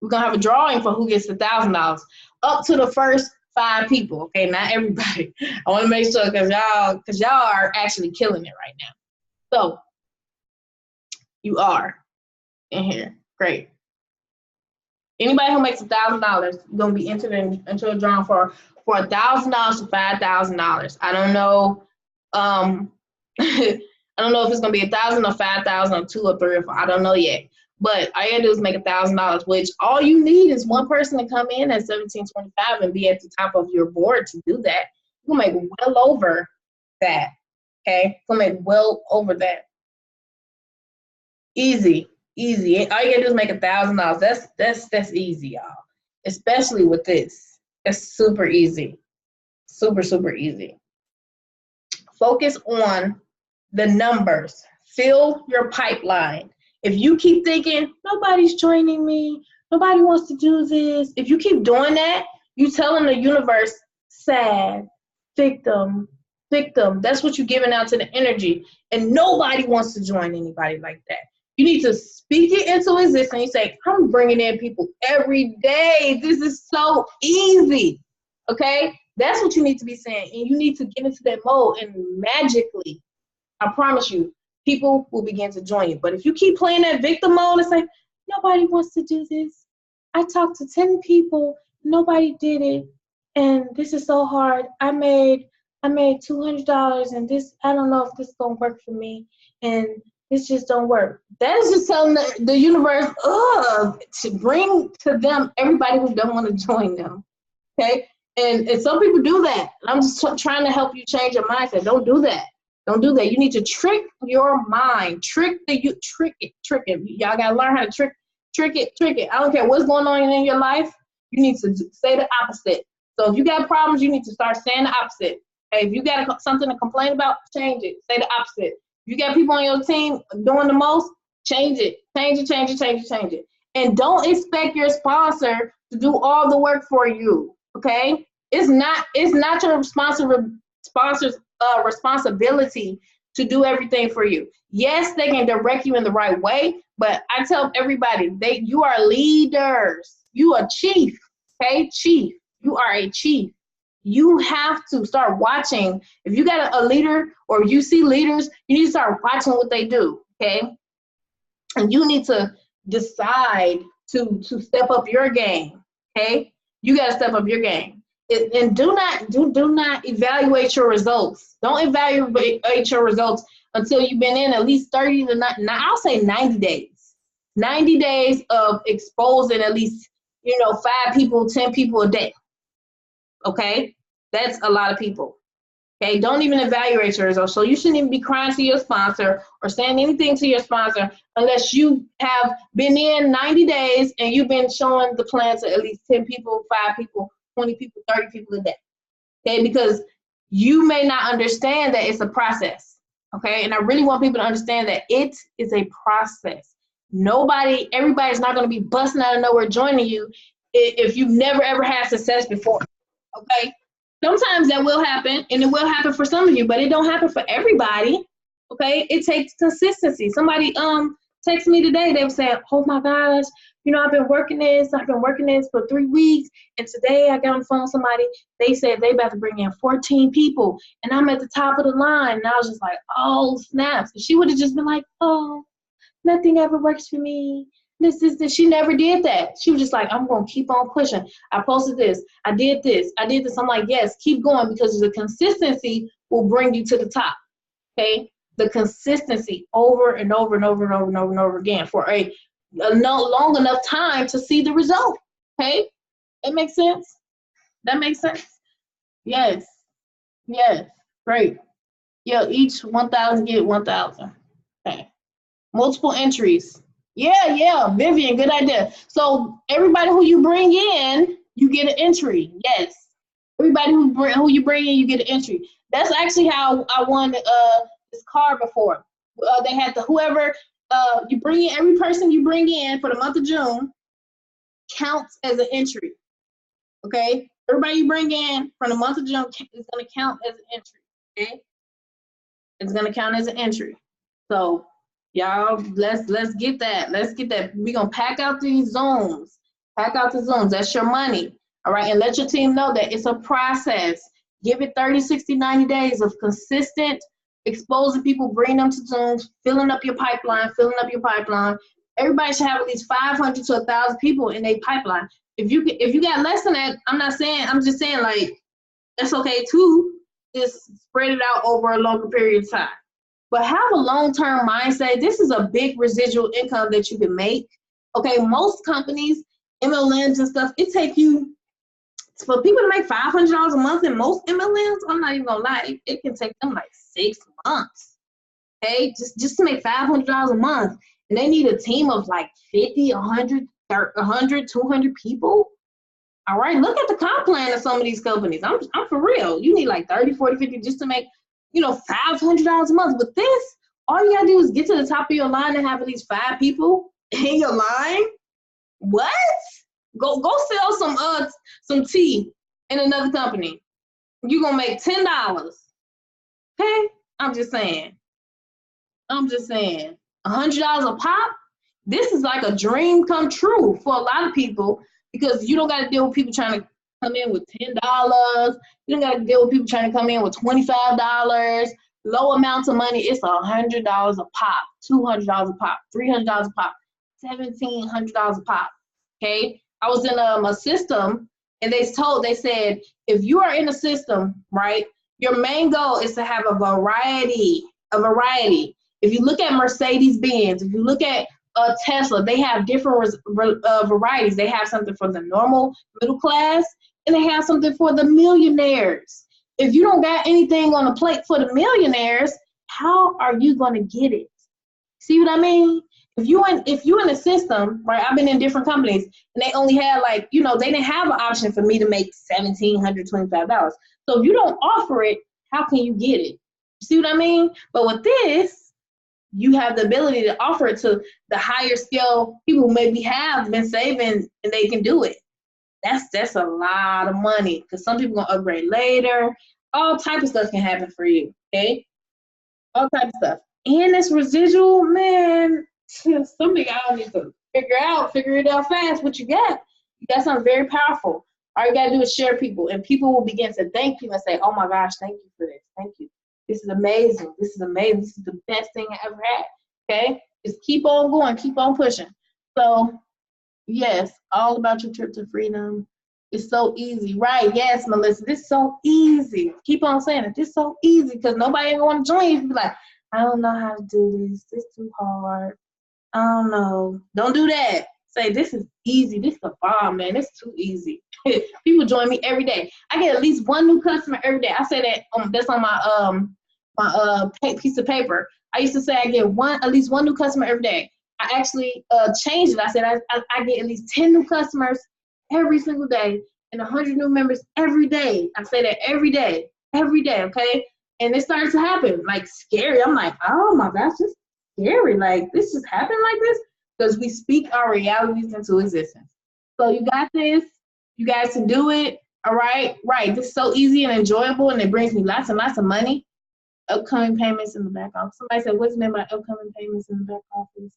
A: we're going to have a drawing for who gets $1,000 up to the first 5 people, okay, not everybody. I want to make sure because y'all are actually killing it right now. So you are in here. Great. Anybody who makes $1,000 is gonna be entered into a drawing for $1,000 to $5,000. I don't know. I don't know if it's gonna be 1,000 or 5,000 or 2 or 3 or 4. I don't know yet. But all you gotta do is make $1,000, which all you need is one person to come in at $17.25 and be at the top of your board to do that. You'll make well over that. Okay, you'll make well over that. Easy, easy. All you gotta do is make $1,000. That's easy, y'all. Especially with this, it's super easy, super easy. Focus on the numbers. Fill your pipeline. If you keep thinking, nobody's joining me, nobody wants to do this, if you keep doing that, you telling the universe, sad, victim. That's what you're giving out to the energy. And nobody wants to join anybody like that. You need to speak it into existence. You say, I'm bringing in people every day. This is so easy. Okay? That's what you need to be saying. And you need to get into that mode, and magically, I promise you, people will begin to join you. But if you keep playing that victim mode, it's like, nobody wants to do this. I talked to 10 people, nobody did it, and this is so hard. I made $200, and this, I don't know if this is gonna work for me, and this just don't work. That is just telling the universe, to bring to them everybody who don't want to join them. Okay, and some people do that. And I'm just trying to help you change your mindset. Don't do that. Don't do that. You need to trick your mind. Trick it. Y'all gotta learn how to trick it. I don't care what's going on in your life. You need to say the opposite. So if you got problems, you need to start saying the opposite. Hey, if you got something to complain about, change it. Say the opposite. If you got people on your team doing the most, change it. Change it. And don't expect your sponsor to do all the work for you. Okay? It's not your sponsor's responsibility to do everything for you. Yes, they can direct you in the right way, but I tell everybody, you are leaders. You are chief, okay? Chief. You are a chief. You have to start watching. If you got a leader or you see leaders, you need to start watching what they do, okay? And you need to decide to step up your game, okay? You got to step up your game. And do not evaluate your results. Don't evaluate your results until you've been in at least 30 to 90, I'll say 90 days. 90 days of exposing at least, 5 people, 10 people a day. Okay? That's a lot of people. Okay? Don't even evaluate your results. So you shouldn't even be crying to your sponsor or saying anything to your sponsor unless you have been in 90 days and you've been showing the plan to at least 10 people, 5 people, 20 people, 30 people a day, okay? Because you may not understand that it's a process, okay? And I really want people to understand that it is a process. Everybody's not going to be busting out of nowhere joining you if you've never, ever had success before, okay? Sometimes that will happen, and it will happen for some of you, but it don't happen for everybody, okay? It takes consistency. Somebody texted me today. They were saying, oh, my gosh, I've been working this for 3 weeks, and today I got on the phone with somebody. They said they about to bring in 14 people, and I'm at the top of the line. And I was just like, oh, snaps. And she would have just been like, oh, nothing ever works for me. This. She never did that. She was just like, I'm going to keep on pushing. I posted this. I did this. I'm like, yes, keep going, because the consistency will bring you to the top, okay? The consistency over and over and over and over and over and over again for a long enough time to see the result, okay? That makes sense? That makes sense? Yes, great. Yeah, each 1,000 get 1,000, okay? Multiple entries. Yeah, Vivian, good idea. So everybody who you bring in, you get an entry, yes. Everybody who you bring in, you get an entry. That's actually how I won this card before. They had whoever, you bring in, every person you bring in for the month of June counts as an entry, okay? Everybody you bring in from the month of June is going to count as an entry, okay? It's going to count as an entry. So y'all, let's get that. We're going to pack out these zones. Pack out the zones. That's your money, all right? And let your team know that it's a process. Give it 30, 60, 90 days of consistent exposing people, bringing them to Zooms, filling up your pipeline. Everybody should have at least 500 to 1,000 people in their pipeline. If you got less than that, I'm just saying, like, that's okay too. Just spread it out over a longer period of time. but have a long-term mindset. This is a big residual income that you can make. Okay, most companies, MLMs and stuff, it take you, for people to make $500 a month in most MLMs, I'm not even gonna lie, it can take them like 6 months. Okay, just to make $500 a month. And they need a team of like 50, 100, 200 people. All right, look at the comp plan of some of these companies. I'm for real. You need like 30, 40, 50 just to make, $500 a month. With this, all you gotta do is get to the top of your line and have at least 5 people in your line. What? Go sell some tea in another company. You're gonna make $10. Okay? I'm just saying. $100 a pop. This is like a dream come true for a lot of people because you don't got to deal with people trying to come in with $10. You don't got to deal with people trying to come in with $25. Low amounts of money. It's $100 a pop, $200 a pop, $300 a pop, $1,700 a pop. Okay. I was in a system and they said, if you are in a system, right, your main goal is to have a variety. If you look at Mercedes-Benz, if you look at Tesla, they have different varieties. They have something for the normal middle class, and they have something for the millionaires. If you don't got anything on the plate for the millionaires, how are you going to get it? See what I mean? If you in a system, right? I've been in different companies, and they only had they didn't have an option for me to make $1,725. So if you don't offer it, how can you get it? You see what I mean? But with this, you have the ability to offer it to the higher scale people who maybe have been saving and they can do it. That's a lot of money because some people gonna upgrade later. All type of stuff can happen for you, okay? All type of stuff. And this residual, man, something y'all need to figure it out fast what you got. You got something very powerful. All you gotta do is share people, and people will begin to thank you and say, oh my gosh, thank you for this. Thank you. This is amazing. This is amazing. This is the best thing I ever had. Okay? Just keep on going. Keep on pushing. So, yes, all about your trip to freedom. It's so easy. Right. Yes, Melissa. This is so easy. Keep on saying it. This is so easy because nobody ain't going to join you. Be like, I don't know how to do this. This is too hard. I don't know. Don't do that. Say, this is easy. This is a bomb, man. It's too easy. People join me every day. I get at least one new customer every day. I say that that's on my piece of paper. I used to say I get at least one new customer every day. I actually changed it. I said I get at least 10 new customers every single day and 100 new members every day. I say that every day, okay? And it started to happen, like scary. I'm like, oh my gosh, this is scary. Like this just happened like this because we speak our realities into existence. So you got this. You guys can do it. All right. Right. This is so easy and enjoyable, and it brings me lots and lots of money. Upcoming payments in the back office. Somebody said, what's meant by upcoming payments in the back office?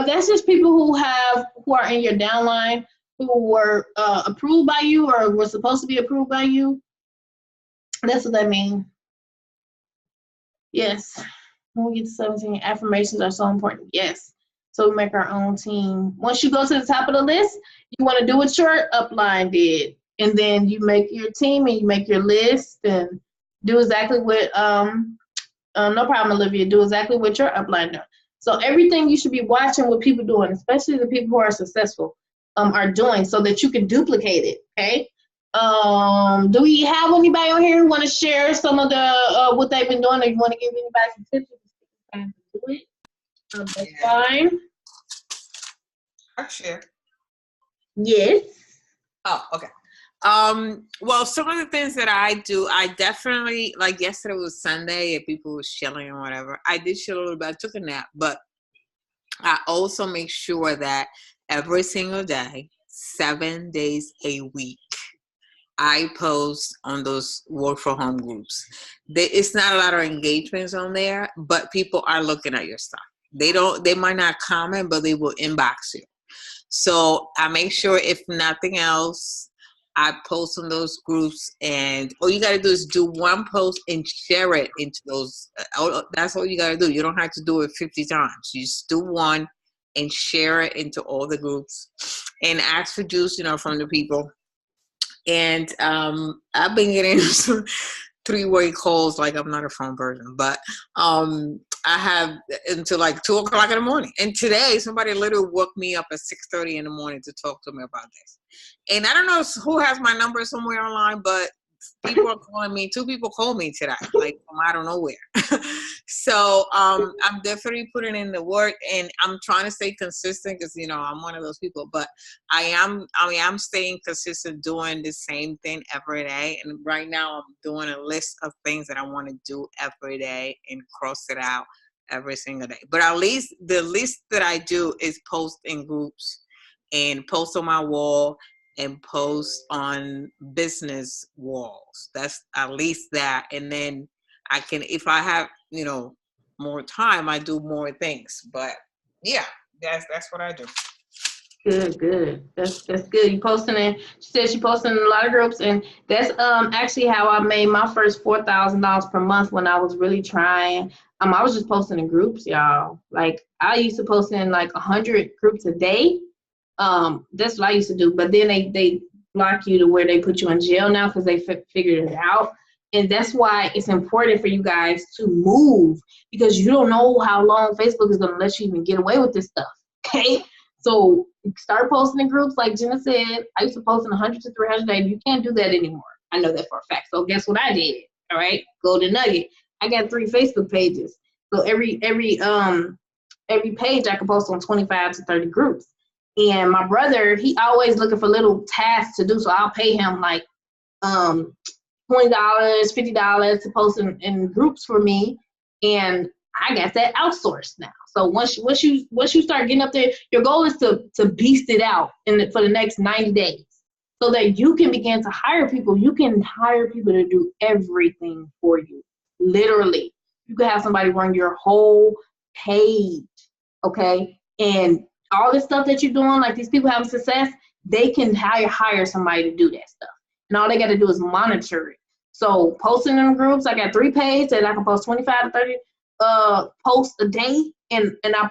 A: That's just people who are in your downline who were approved by you or were supposed to be approved by you. That's what that means. Yes. When we get to 17, affirmations are so important. Yes. So we make our own team. Once you go to the top of the list, you want to do what your upline did. And then you make your team and you make your list and do exactly what, no problem, Olivia, do exactly what your upline does. So everything you should be watching what people doing, especially the people who are successful, are doing so that you can duplicate it, okay? Do we have anybody on here who want to share some of the what they've been doing, or you want to give anybody some tips? Do it. That's fine.
C: I'll share.
A: Yes.
C: Oh, okay. Well, some of the things that I do, I definitely, like yesterday was Sunday and people were chilling or whatever. I did chill a little bit. I took a nap, but I also make sure that every single day, 7 days a week, I post on those work from home groups. It's not a lot of engagements on there, but people are looking at your stuff. They might not comment, but they will inbox you. So I make sure, if nothing else, I post on those groups, and all you got to do is do one post and share it into those. That's all you got to do. You don't have to do it 50 times. You just do one and share it into all the groups and ask for juice, from the people. And I've been getting three-way calls. Like, I'm not a phone person, but I have until like 2 o'clock in the morning. And today, somebody literally woke me up at 6:30 in the morning to talk to me about this. And I don't know who has my number somewhere online, but people are calling me. 2 people called me today, like from I don't know where. So I'm definitely putting in the work, and I'm trying to stay consistent because, you know, I'm one of those people. But I am staying consistent, doing the same thing every day. And right now, I'm doing a list of things that I want to do every day and cross it out every single day. But at least the list that I do is post in groups and post on my wall and post on business walls. That's at least that. And then I can, if I have, you know, more time, I do more things. But yeah, that's what I do.
A: Good. That's good. You posting it. She said she posting in a lot of groups, and that's actually how I made my first $4,000 per month when I was really trying. I was just posting in groups, y'all. Like, I used to post in like 100 groups a day. That's what I used to do. But then they block you to where they put you in jail now because they figured it out. And that's why it's important for you guys to move, because you don't know how long Facebook is going to let you even get away with this stuff. Okay? So start posting in groups like Jenna said. I used to post in 100 to 300 a day. You can't do that anymore. I know that for a fact. So guess what I did? All right, Golden Nugget. I got 3 Facebook pages. So every page I can post on 25 to 30 groups. And my brother, he always looking for little tasks to do. So I'll pay him like $20, $50 to post in groups for me. And I got that outsourced now. So once you start getting up there, your goal is to beast it out for the next 90 days, so that you can begin to hire people. You can hire people to do everything for you. Literally, you can have somebody run your whole page, okay? And all this stuff that you're doing, like these people having success, they can hire somebody to do that stuff. And all they got to do is monitor it. So posting in groups, I got 3 pages that I can post 25 to 30 posts a day, and I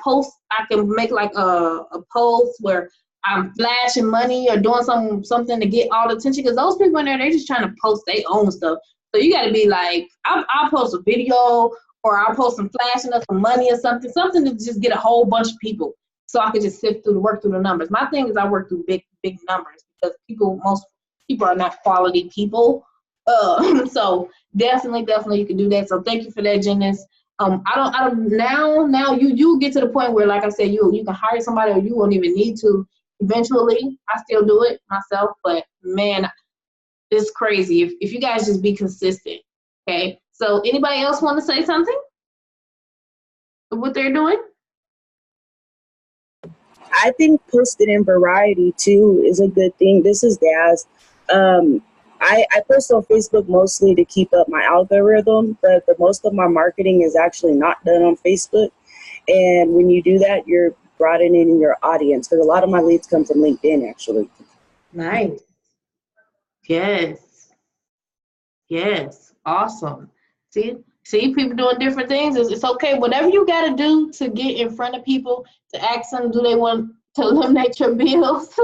A: can make like a post where I'm flashing money or doing something to get all the attention, because those people in there, they're just trying to post their own stuff. So you got to be like, I'll post a video, or I'll post some flashing of some money or something to just get a whole bunch of people, so I could just work through the numbers. My thing is I work through big numbers, because most people are not quality people. So definitely you can do that. So thank you for that, Janice. I don't now you get to the point where, like I said, you can hire somebody, or you won't even need to. Eventually, I still do it myself, but man, it's crazy if you guys just be consistent. Okay, so anybody else want to say something of what they're doing?
D: I think posting in Variety too is a good thing. This is Daz. I post on Facebook mostly to keep up my algorithm, but the most of my marketing is actually not done on Facebook. And when you do that, you're broadening your audience, because a lot of my leads come from LinkedIn, actually.
A: Nice. Yes. Awesome. See, people doing different things. It's okay. Whatever you got to do to get in front of people, to ask them, do they want to eliminate your bills?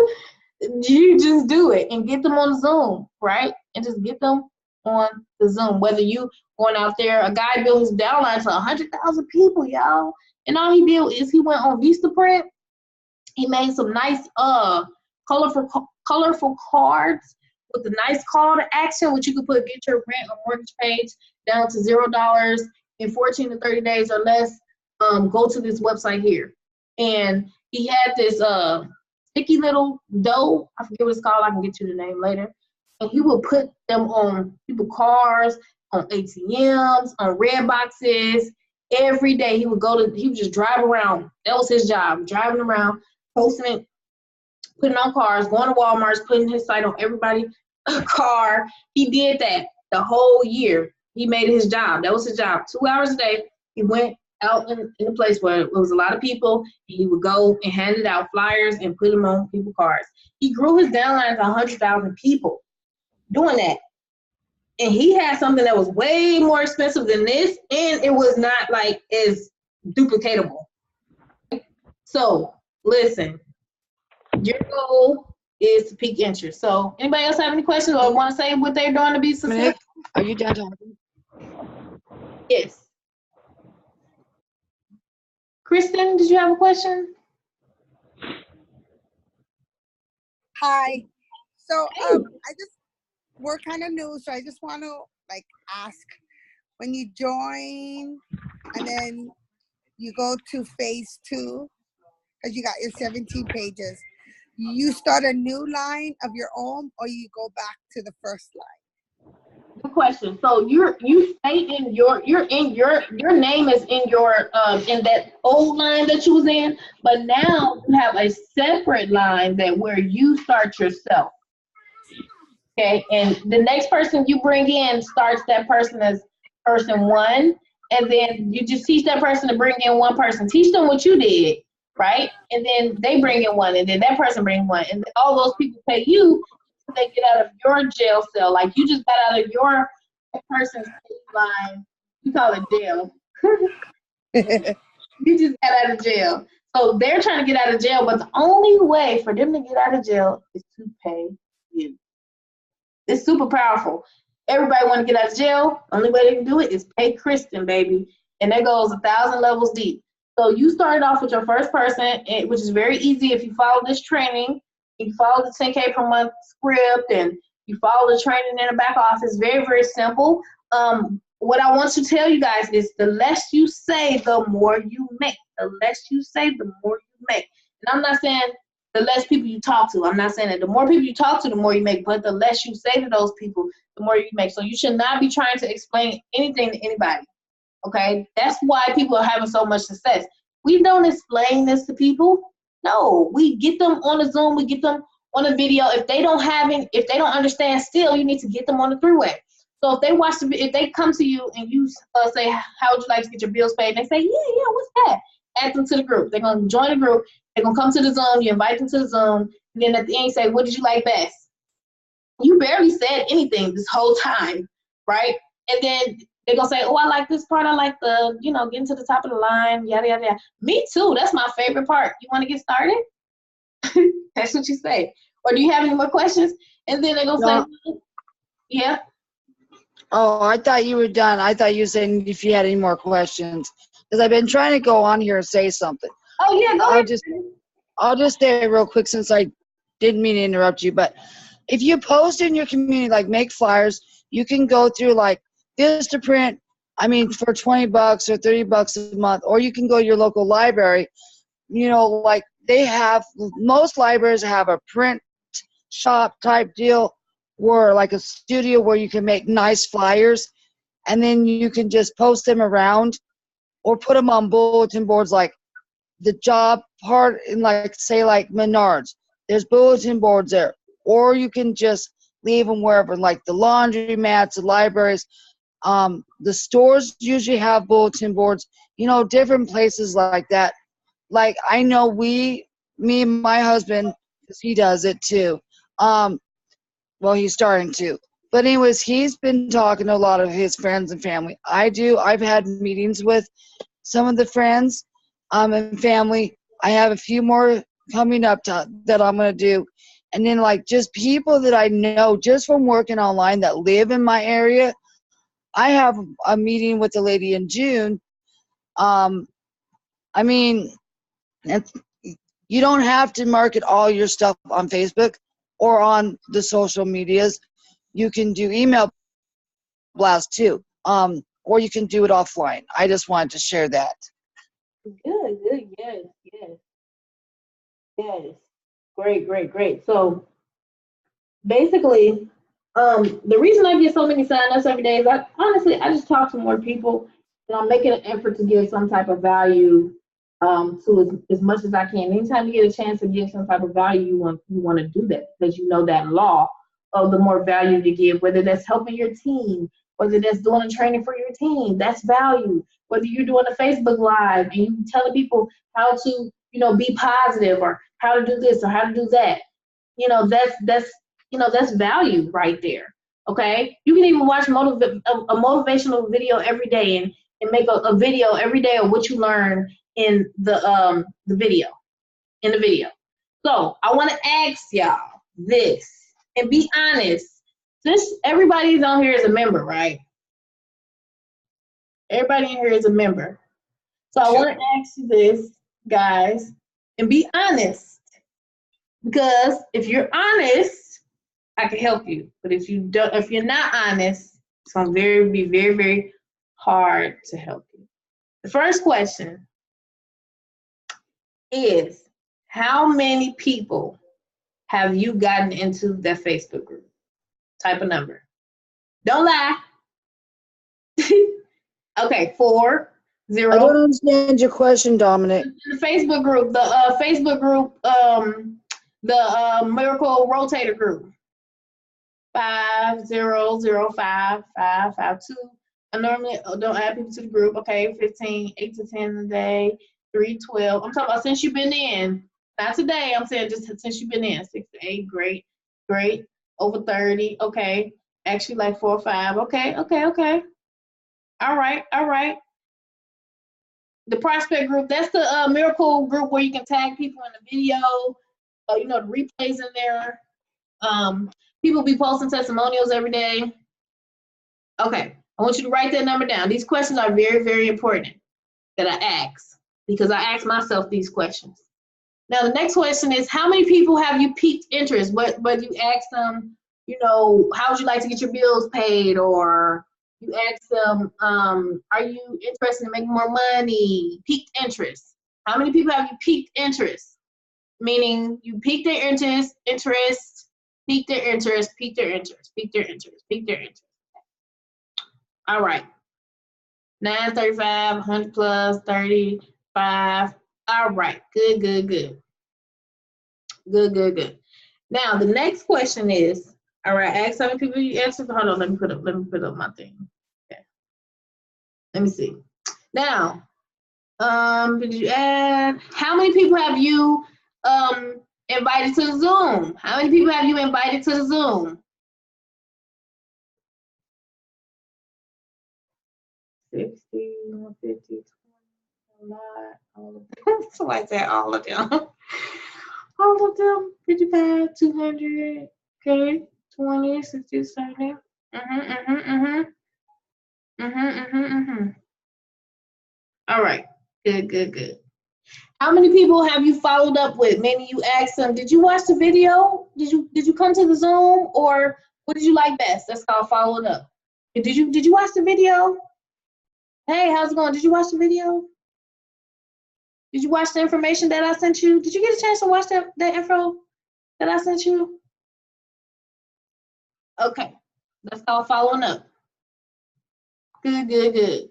A: You just do it and get them on Zoom, right? And just get them on the Zoom. Whether you going out there, a guy built his downline to 100,000 people, y'all. And all he did is he went on Vistaprint. He made some nice colorful cards with a nice call to action, which you could put, get your rent or mortgage page down to $0 in 14 to 30 days or less. Go to this website here. And he had this sticky little dough. I forget what it's called. I can get you the name later. And he would put them on people's cars, on ATMs, on red boxes. Every day he would just drive around. That was his job, driving around, posting it, putting on cars, going to Walmart, putting his site on everybody's car. He did that the whole year. He made it his job. That was his job. 2 hours a day. He went out in a place where it was a lot of people, and he would go and handed out flyers and put them on people's cars. He grew his downline to 100,000 people doing that. And he had something that was way more expensive than this, and it was not like as duplicatable. So listen, your goal is to peak interest. So anybody else have any questions or want to say what they're doing to be successful?
E: Are you done talking?
A: Yes. Kristen, did you have a question?
E: Hi. So we're kind of new, so I just want to like ask, when you join and then you go to phase 2, because you got your 17 pages, you start a new line of your own, or you go back to the first line?
A: Good question. So you stay in your name is in your in that old line that you was in, but now you have a separate line that where you start yourself. Okay, and the next person you bring in starts that person as person 1, and then you just teach that person to bring in one person. Teach them what you did, right? And then they bring in one, and then that person bring one, and all those people pay you so they get out of your jail cell. Like you just got out of your person's line. You call it jail. You just got out of jail. So they're trying to get out of jail, but the only way for them to get out of jail is to pay you. It's super powerful. Everybody want to get out of jail. Only way they can do it is pay Kristen, baby. And that goes 1,000 levels deep. So you started off with your first person, which is very easy if you follow this training. You follow the 10K per month script, and you follow the training in the back office. Very, very simple. What I want to tell you guys is the less you say, the more you make. The less you say, the more you make. And I'm not saying the less people you talk to. I'm not saying that. The more people you talk to, the more you make. But the less you say to those people, the more you make. So you should not be trying to explain anything to anybody. Okay? That's why people are having so much success. We don't explain this to people. No, we get them on a Zoom. We get them on a video. If they don't understand still, you need to get them on the 3-way. So if they if they come to you and you say, how would you like to get your bills paid? And they say, yeah, what's that? Add them to the group. They're going to join the group. They're going to come to the Zoom. You invite them to the Zoom. And then at the end, you say, what did you like best? You barely said anything this whole time, right? And then they're going to say, oh, I like this part. I like the, getting to the top of the line, yada, yada, yada. Me too. That's my favorite part. You want to get started? That's what you say. Or do you have any more questions? And then they're going to say, yeah.
F: Oh, I thought you were done. I thought you were saying if you had any more questions. Because I've been trying to go on here and say something.
A: Oh, yeah, go ahead.
F: I'll just say it real quick since I didn't mean to interrupt you. But if you post in your community, like make flyers, you can go through like Vistaprint, for $20 or $30 a month. Or you can go to your local library. Like most libraries have a print shop type deal, or like a studio where you can make nice flyers, and then you can just post them around or put them on bulletin boards, like the job part in like Menards. There's bulletin boards there. Or you can just leave them wherever, like the laundry mats, the libraries. The stores usually have bulletin boards, different places like that. Like I know me and my husband, because he does it too. Well, he's starting to. But anyways, he's been talking to a lot of his friends and family. I've had meetings with some of the friends and family. I have a few more coming up that I'm going to do. And then like just people that I know just from working online that live in my area. I have a meeting with a lady in June. You don't have to market all your stuff on Facebook or on the social medias. You can do email blast too, or you can do it offline. I just wanted to share that.
A: Good, yes. Great. So basically, the reason I get so many sign-ups every day is I just talk to more people, and I'm making an effort to give some type of value to as much as I can. Anytime you get a chance to give some type of value, you want to do that, because you know that law of the more value you give, whether that's helping your team, whether that's doing a training for your team, that's value. Whether you're doing a Facebook Live and you telling people how to, be positive, or how to do this or how to do that, that's value right there. Okay, you can even watch a motivational video every day and make a video every day of what you learn in the video. So I want to ask y'all this, and be honest. Since everybody's on here as a member, right? Everybody in here is a member. So I
C: Sure.
A: want to ask you this, guys, and be honest. Because if you're honest, I can help you. But if you're not honest, it's gonna be very, very hard to help you. The first question is, how many people have you gotten into that Facebook group? Type a number. Don't lie. Okay, 4, 0.
F: I don't understand your question, Dominic.
A: The Facebook group, the Miracle Rotator group. 5005552. I normally don't add people to the group. Okay, 15, 8 to 10 a day, 312. I'm talking about since you've been in. Not today. I'm saying just since you've been in. 6 to 8, great. Over 30, okay. Actually, like 4 or 5. Okay. All right. The prospect group, that's the Miracle group where you can tag people in the video. The replays in there. People be posting testimonials every day. Okay, I want you to write that number down. These questions are very, very important that I ask because I ask myself these questions. Now, the next question is, how many people have you piqued interest? But you ask them, how would you like to get your bills paid? Or you ask them, are you interested in making more money? Piqued interest. How many people have you piqued interest? Meaning you piqued their interest, pique their interest. All right. 935, 100 plus, 35. All right. Good. Now the next question is, all right, ask how many people you answered. Hold on, let me put up my thing. Okay. Let me see. Now, did you add how many people have you invited to Zoom? How many people have you invited to Zoom? 60, 150, 20, a lot, all of them. Somebody said all of them. All of them. 55, 200, okay, 20, 60, 70. All right. Good. How many people have you followed up with? Maybe you asked them, did you watch the video? Did you come to the Zoom? Or what did you like best? That's called following up. Did you watch the video? Hey, how's it going? Did you watch the video? Did you watch the information that I sent you? Did you get a chance to watch that info that I sent you? Okay, that's called following up. Good.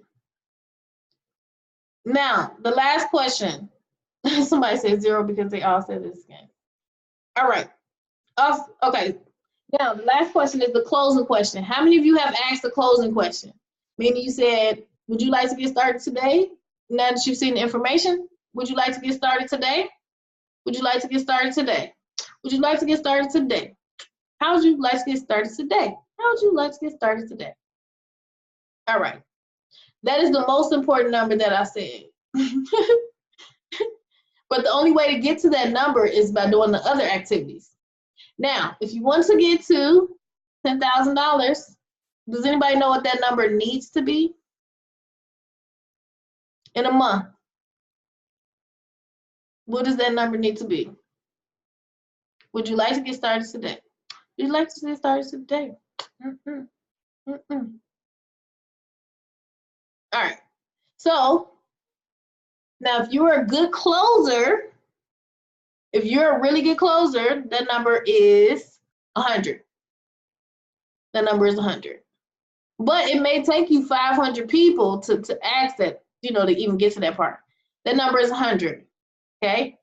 A: Now, the last question. Somebody said 0 because they all said this again. All right. Okay. Now, the last question is the closing question. How many of you have asked the closing question? Meaning you said, would you like to get started today? Now that you've seen the information, would you like to get started today? Would you like to get started today? Would you like to get started today? How would you like to get started today? How would you like to get started today? All right. That is the most important number that I said. But the only way to get to that number is by doing the other activities. Now, if you want to get to $10,000, does anybody know what that number needs to be in a month? What does that number need to be? Would you like to get started today? Would you like to get started today? All right. So now, if you're a good closer, if you're a really good closer, that number is 100. That number is 100. But it may take you 500 people to ask that, to even get to that part. That number is 100. Okay?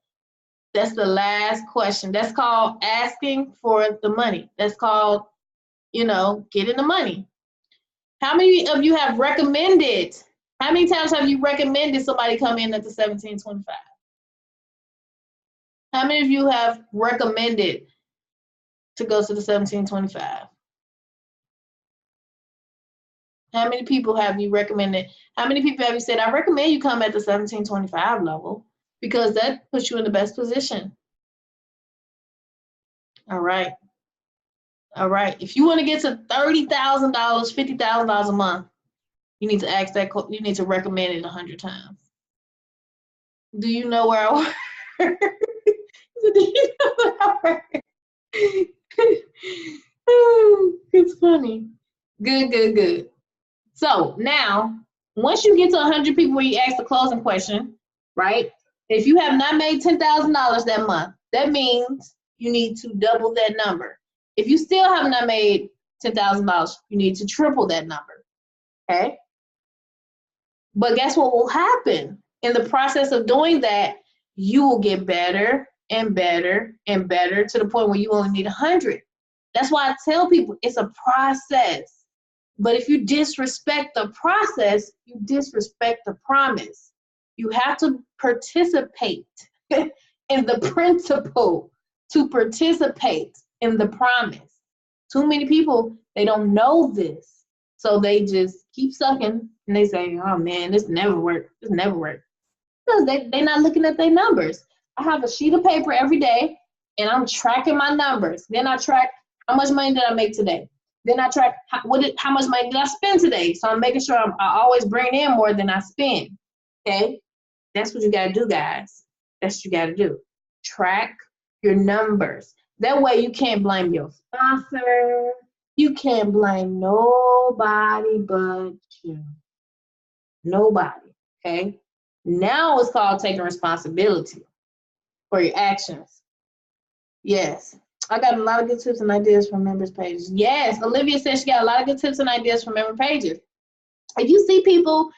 A: That's the last question. That's called asking for the money. That's called, getting the money. How many of you have recommended? How many times have you recommended somebody come in at the 1725? How many of you have recommended to go to the 1725? How many people have you recommended? How many people have you said, I recommend you come at the 1725 level because that puts you in the best position? All right. If you want to get to $30,000, $50,000 a month, You need to ask that. You need to recommend it 100 times. Do you know where I work? Do you know where I work? It's funny. Good. So now, once you get to 100 people where you ask the closing question, right? If you have not made $10,000 that month, that means you need to double that number. If you still have not made $10,000, you need to triple that number, okay? But guess what will happen? In the process of doing that, you will get better and better and better to the point where you only need 100. That's why I tell people it's a process. But if you disrespect the process, you disrespect the promise. You have to participate in the principle to participate in the promise. Too many people, they don't know this. So they just keep sucking and they say, oh man, this never worked. This never worked. Because they're not looking at their numbers. I have a sheet of paper every day and I'm tracking my numbers. Then I track how much money did I make today. Then I track how much money did I spend today. So I'm making sure I always bring in more than I spend. Okay? That's what you got to do, guys. That's what you got to do. Track your numbers. That way you can't blame your sponsor. You can't blame nobody but you. Nobody. Okay? Now it's called taking responsibility for your actions. Yes. I got a lot of good tips and ideas from members' pages. Yes, Olivia says she got a lot of good tips and ideas from member pages. If you see people,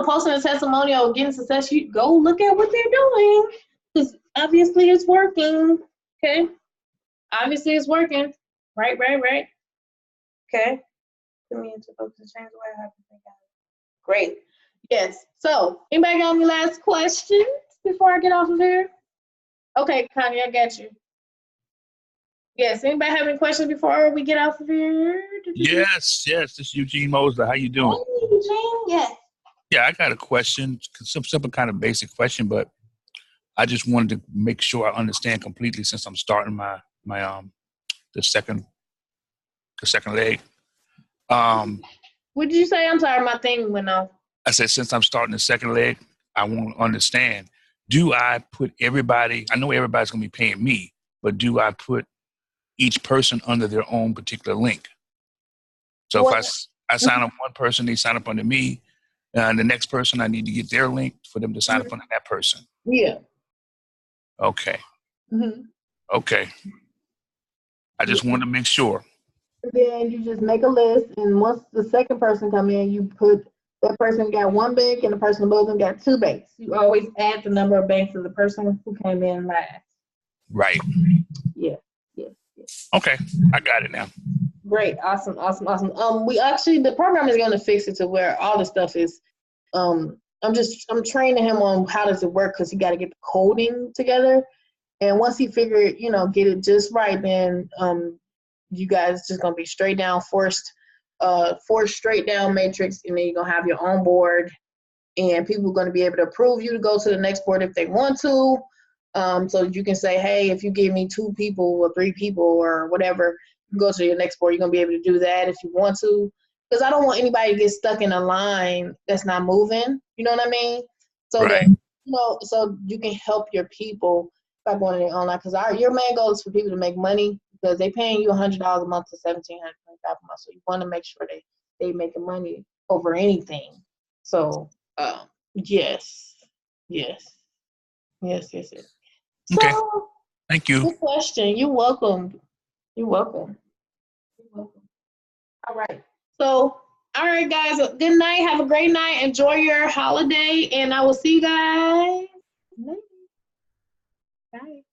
A: posting a testimonial, getting success, you go look at what they're doing. Because obviously it's working. Okay? Obviously it's working. Right. Okay? Put me into focus and change the way I have to think of it. Great. Yes. So, anybody got any last questions before I get off of here? Okay, Connie, I got you. Yes, anybody have any questions before we get off of here?
G: Yes, this is Eugene Mosley. How you doing?
A: Hey, Eugene, yes.
G: Yeah, I got a question, some simple kind of basic question, but I just wanted to make sure I understand completely since I'm starting my the second leg.
A: What did you say? I'm sorry, my thing went off.
G: I said since I'm starting the second leg, I want to understand. Do I put everybody? I know everybody's going to be paying me, but do I put each person under their own particular link? So if I sign up one person, they sign up under me, and the next person I need to get their link for them to sign up under that person.
A: Yeah.
G: Okay.
A: Mm-hmm.
G: Okay. I just wanted to make sure.
A: Then you just make a list, and once the second person come in, you put that person got one bank and the person above them got two banks. You always add the number of banks of the person who came in last.
G: Right.
A: Yeah.
G: Okay, I got it now.
A: Great, awesome. We actually, the program is going to fix it to where all the stuff is. I'm training him on how does it work because he got to get the coding together, and once he get it just right, then you guys just gonna be straight down forced straight down matrix, and then you're gonna have your own board, and people are gonna be able to approve you to go to the next board if they want to. So you can say, hey, if you give me 2 people or 3 people or whatever, you go to your next board. You're going to be able to do that if you want to. Because I don't want anybody to get stuck in a line that's not moving. You know what I mean? So
G: right.
A: So you can help your people by going to online. Because your main goal is for people to make money because they're paying you $100 a month to $1,725 a month. So you want to make sure they making money over anything. So yes.
G: Okay.
A: So,
G: thank you.
A: Good question. You're welcome. All right. So, all right, guys. Good night. Have a great night. Enjoy your holiday, and I will see you guys later. Bye.